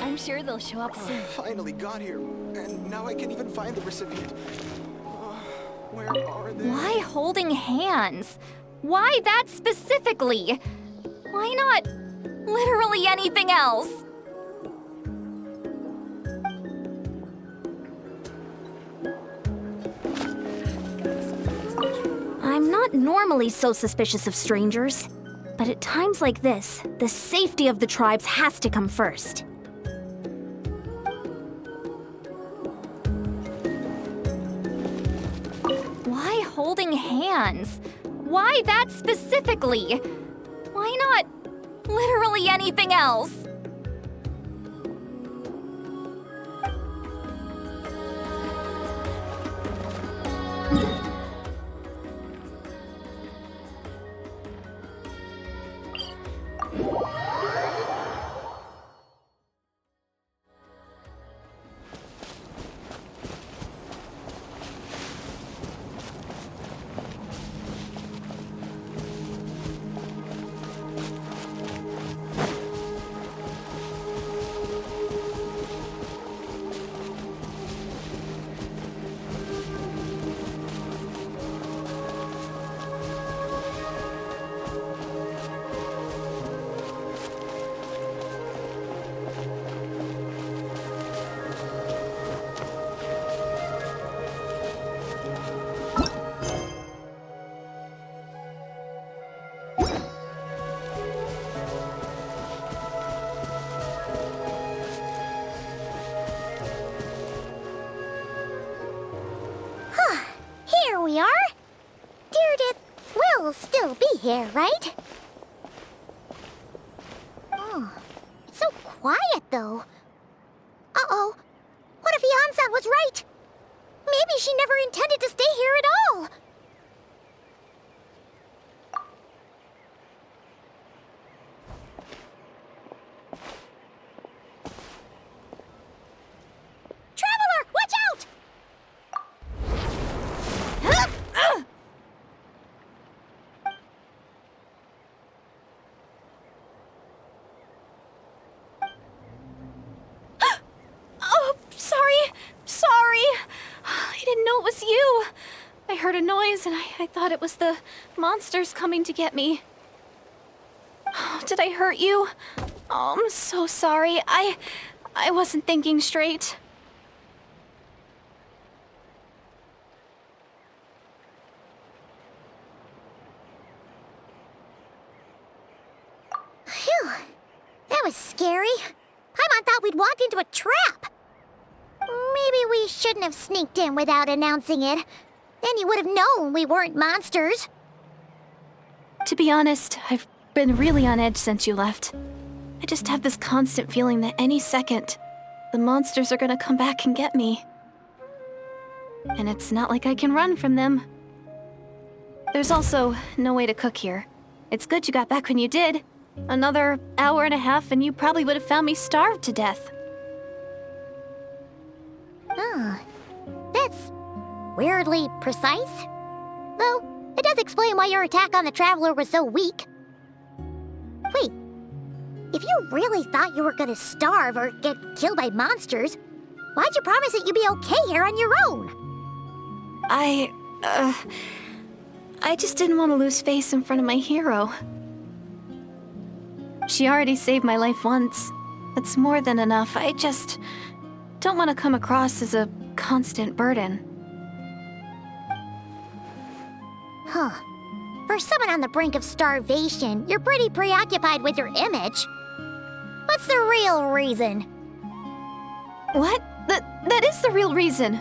I'm sure they'll show up soon. Finally got here, and now I can't even find the recipient. Where are they? Why holding hands? Why that specifically? Why not literally anything else? I'm not normally so suspicious of strangers, but at times like this, the safety of the tribes has to come first. Why holding hands? Why that specifically? Why not literally anything else? right? Oh, it's so quiet, though. Uh-oh. What if Yan-san was right? Maybe she never intended to stay here at all. Traveler, watch out! Oh, sorry. I didn't know it was you. I heard a noise and I thought it was the monsters coming to get me. Did I hurt you? Oh, I'm so sorry. I wasn't thinking straight. Phew. That was scary. Paimon thought we'd walked into a trap. Maybe we shouldn't have sneaked in without announcing it. Then you would have known we weren't monsters. To be honest, I've been really on edge since you left. I just have this constant feeling that any second, the monsters are gonna come back and get me. And it's not like I can run from them. There's also no way to cook here. It's good you got back when you did. Another hour and a half and you probably would have found me starved to death. Oh, that's weirdly precise. Though, it does explain why your attack on the Traveler was so weak. Wait, if you really thought you were gonna starve or get killed by monsters, why'd you promise that you'd be okay here on your own? I just didn't want to lose face in front of my hero. She already saved my life once. That's more than enough. I just don't want to come across as a constant burden. Huh. For someone on the brink of starvation, you're pretty preoccupied with your image. What's the real reason? What? That is the real reason.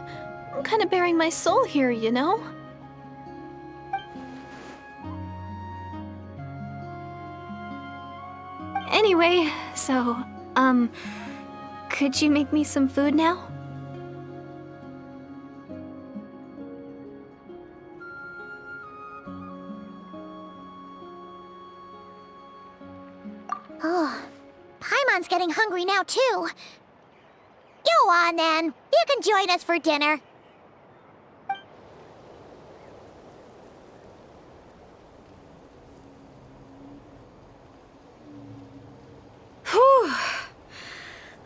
I'm kind of bearing my soul here, you know? Anyway, so, could you make me some food now? Oh, Paimon's getting hungry now, too. Go on, then. You can join us for dinner. Whew.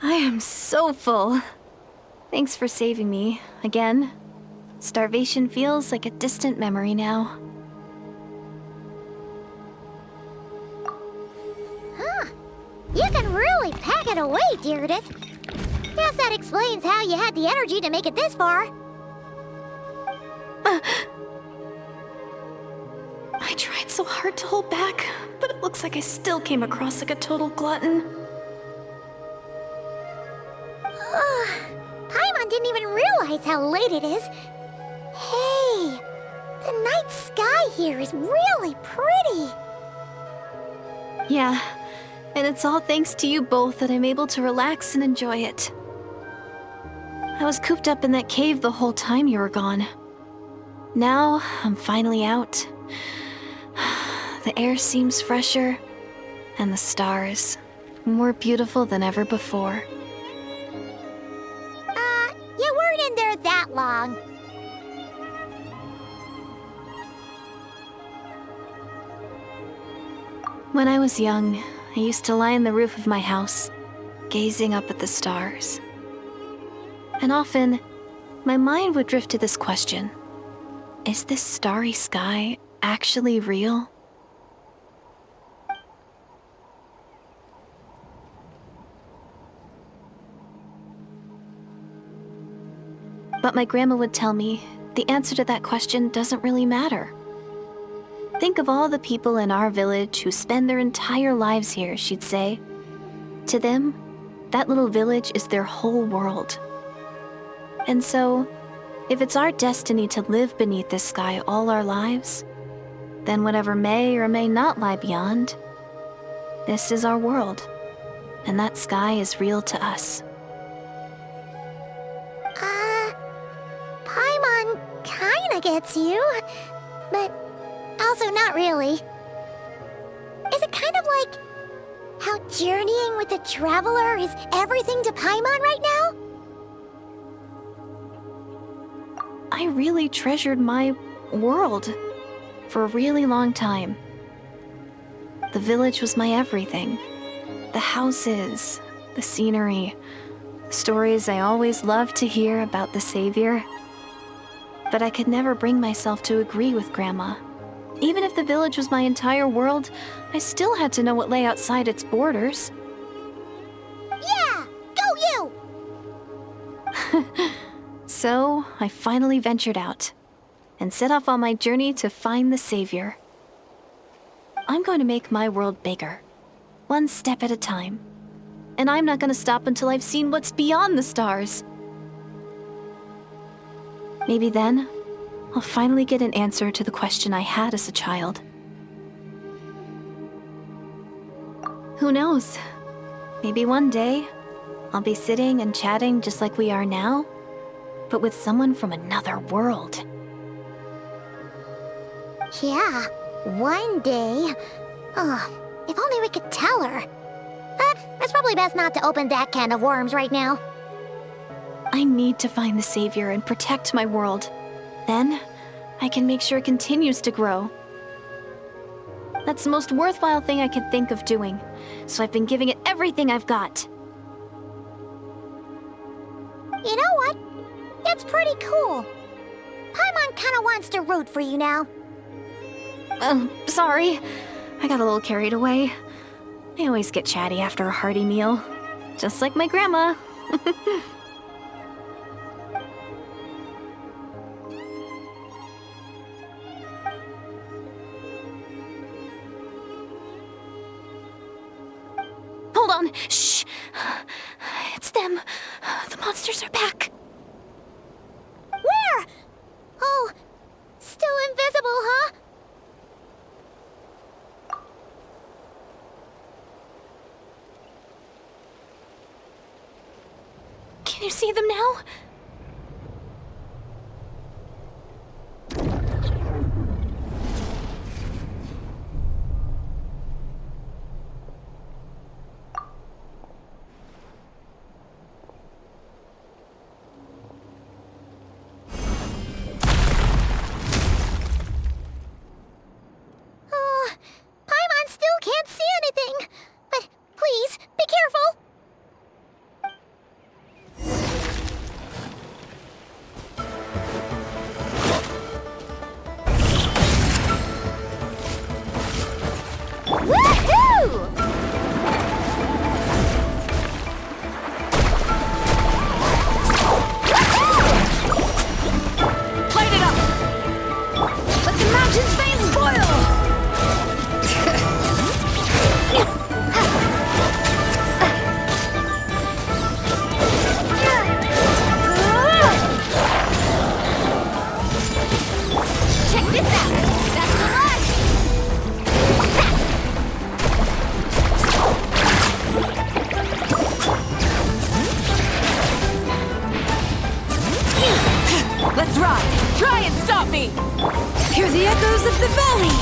I am so full. Thanks for saving me, again. Starvation feels like a distant memory now. Huh. You can really pack it away, Deirdith. Guess that explains how you had the energy to make it this far. I tried so hard to hold back, but it looks like I still came across like a total glutton. Paimon didn't even realize how late it is. Hey, the night sky here is really pretty. Yeah, and it's all thanks to you both that I'm able to relax and enjoy it. I was cooped up in that cave the whole time you were gone. Now, I'm finally out. The air seems fresher, and the stars more beautiful than ever before. You weren't in there that long. When I was young, I used to lie on the roof of my house, gazing up at the stars. And often, my mind would drift to this question. Is this starry sky actually real? But my grandma would tell me the answer to that question doesn't really matter. Think of all the people in our village who spend their entire lives here, she'd say. To them, that little village is their whole world. And so, if it's our destiny to live beneath this sky all our lives, then whatever may or may not lie beyond, this is our world, and that sky is real to us. Paimon kinda gets you, but also not really. Is it kind of like how journeying with the Traveler is everything to Paimon right now? I really treasured my world for a really long time. The village was my everything. The houses, the scenery, the stories I always loved to hear about the Savior. But I could never bring myself to agree with Grandma. Even if the village was my entire world, I still had to know what lay outside its borders. Yeah! Go you! So, I finally ventured out and set off on my journey to find the Savior. I'm going to make my world bigger, one step at a time. And I'm not going to stop until I've seen what's beyond the stars. Maybe then, I'll finally get an answer to the question I had as a child. Who knows? Maybe one day, I'll be sitting and chatting just like we are now, but with someone from another world. Yeah, one day. Oh, if only we could tell her. But it's probably best not to open that can of worms right now. I need to find the Savior and protect my world. Then, I can make sure it continues to grow. That's the most worthwhile thing I could think of doing, so I've been giving it everything I've got. You know what? It's pretty cool. Paimon kinda wants to root for you now. Sorry. I got a little carried away. I always get chatty after a hearty meal. Just like my grandma. Hold on. Shh. It's them. The monsters are back. Where? Oh, still invisible, huh? Can you see them now? Oh, Paimon still can't see anything. But please, be careful. Woohoo! Light it up! Let the mountain's veins boil! Check this out. That's the rush. Let's ride! Try and stop me! Hear the echoes of the valley!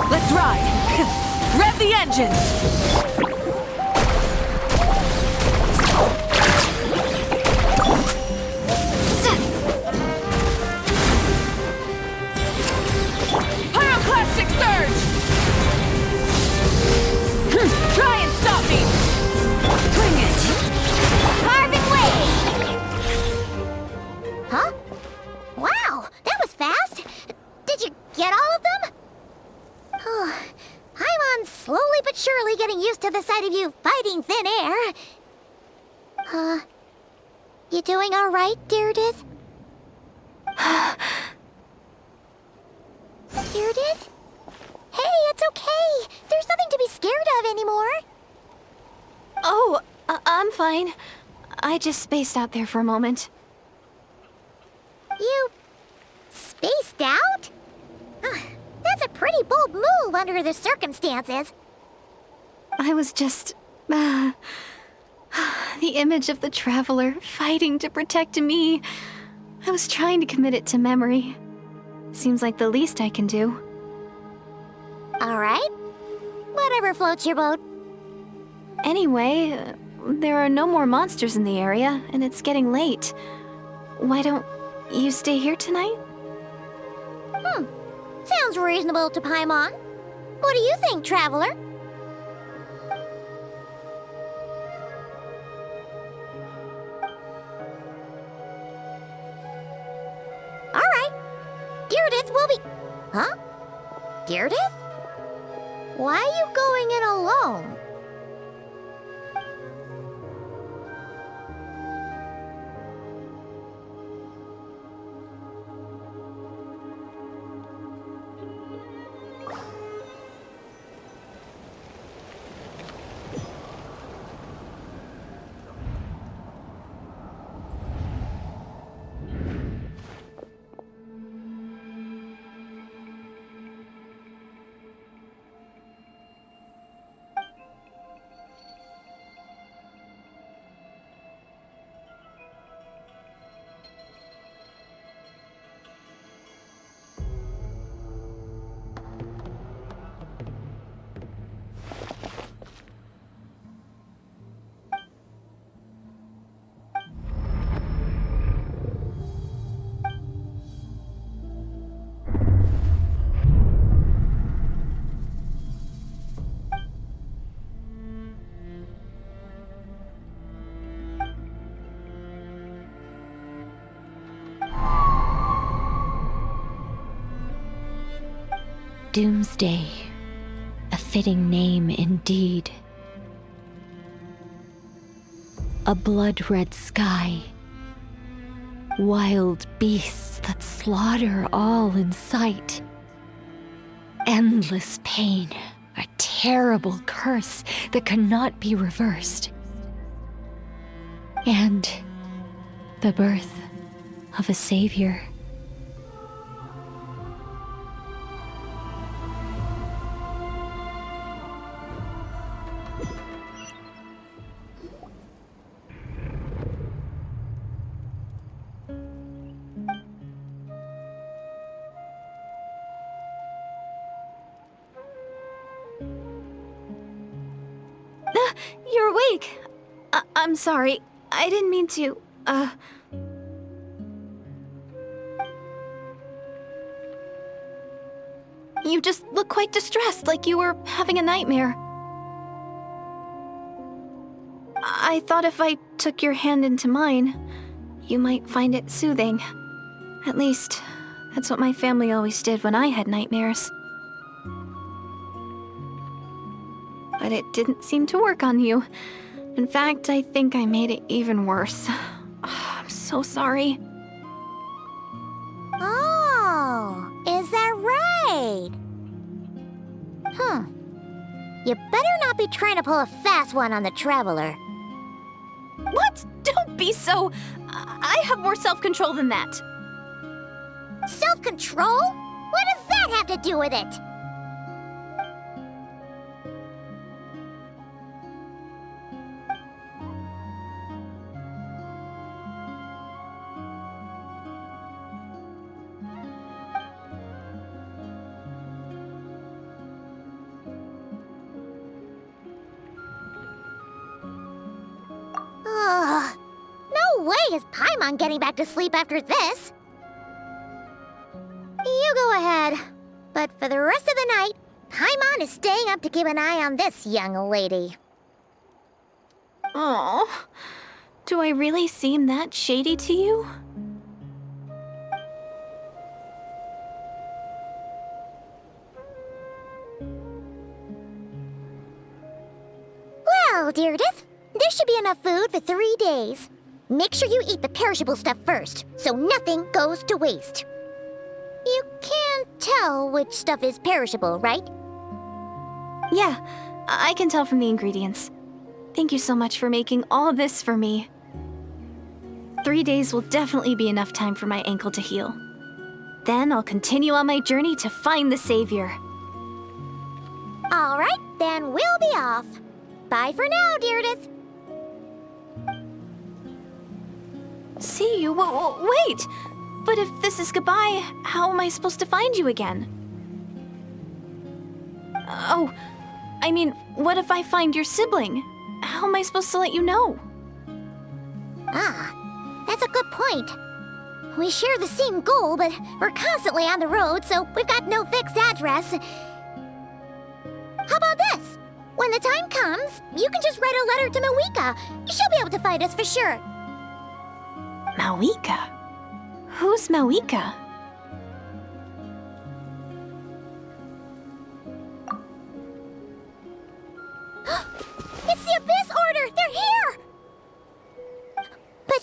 Let's ride! Rev the engines! Pyroclastic surge! Try and stop me! Bring it! Carving wave! Huh? Wow, that was fast. Did you get all of them? Oh, Paimon's slowly but surely getting used to the sight of you fighting thin air. You doing all right, Deirdith? Meredith? Hey, it's okay. There's nothing to be scared of anymore. Oh, I'm fine. I just spaced out there for a moment. You spaced out? That's a pretty bold move under the circumstances. I was just... the image of the Traveler fighting to protect me. I was trying to commit it to memory. Seems like the least I can do. All right. Whatever floats your boat. Anyway, there are no more monsters in the area, and it's getting late. Why don't you stay here tonight? Sounds reasonable to Paimon. What do you think, Traveler? All right. Gyarados will be... Huh? Gyarados? Why are you going in alone? Doomsday, a fitting name indeed. A blood-red sky, wild beasts that slaughter all in sight, endless pain, a terrible curse that cannot be reversed, and the birth of a savior. You're awake. I'm sorry. I didn't mean to, You just look quite distressed, like you were having a nightmare. I thought if I took your hand into mine, you might find it soothing. At least, that's what my family always did when I had nightmares. But it didn't seem to work on you. In fact, I think I made it even worse. I'm so sorry. Oh, is that right? You better not be trying to pull a fast one on the Traveler. What? Don't be so... I have more self-control than that. Self-control? What does that have to do with it? No way is Paimon getting back to sleep after this. You go ahead. But for the rest of the night, Paimon is staying up to keep an eye on this young lady. Oh, do I really seem that shady to you? Well, Gyarados, there should be enough food for 3 days. Make sure you eat the perishable stuff first, so nothing goes to waste. You can't tell tell which stuff is perishable, right? Yeah, I can tell from the ingredients. Thank you so much for making all this for me. 3 days will definitely be enough time for my ankle to heal. Then I'll continue on my journey to find the savior. All right, then we'll be off. Bye for now, Deirdre. See you? Wait! But if this is goodbye, how am I supposed to find you again? Oh, I mean, what if I find your sibling? How am I supposed to let you know? Ah, that's a good point. We share the same goal, but we're constantly on the road, so we've got no fixed address. How about this? When the time comes, you can just write a letter to Mawika. She'll be able to find us for sure. Mawika? Who's Mawika? It's the Abyss Order! They're here! But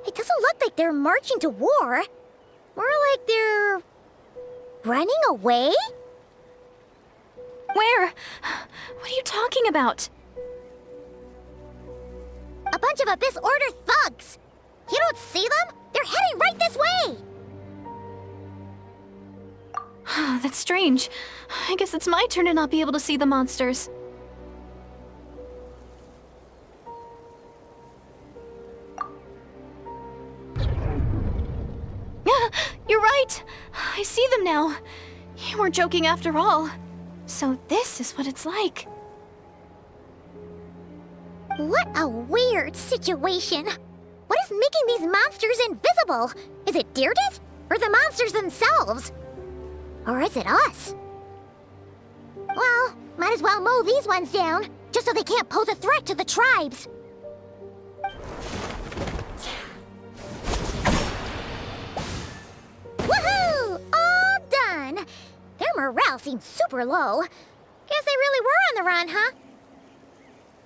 it doesn't look like they're marching to war. More like they're running away? Where? What are you talking about? A bunch of Abyss Order thugs! You don't see them? They're heading right this way! That's strange. I guess it's my turn to not be able to see the monsters. You're right! I see them now. You weren't joking after all. So this is what it's like. What a weird situation. What is making these monsters invisible? Is it Deirdre? Or the monsters themselves? Or is it us? Well, might as well mow these ones down, just so they can't pose a threat to the tribes. Woohoo! All done! Their morale seems super low. Guess they really were on the run, huh?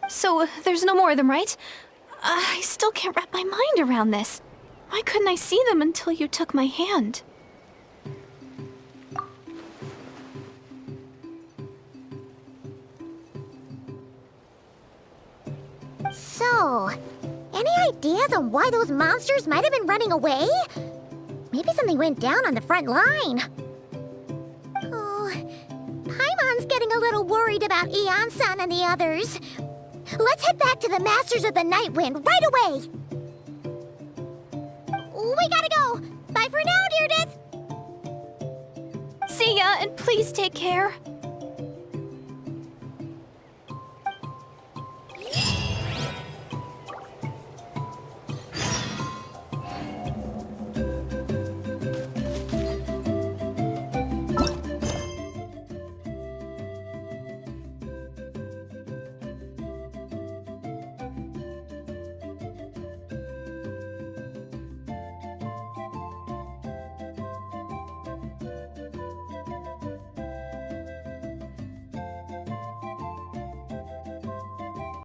So there's no more of them, right? I still can't wrap my mind around this. Why couldn't I see them until you took my hand? So, any ideas on why those monsters might have been running away? Maybe something went down on the front line. Oh, Paimon's getting a little worried about Eon-san and the others. Let's head back to the Masters of the Night Wind right away! We gotta go! Bye for now, Deirdre! See ya, and please take care.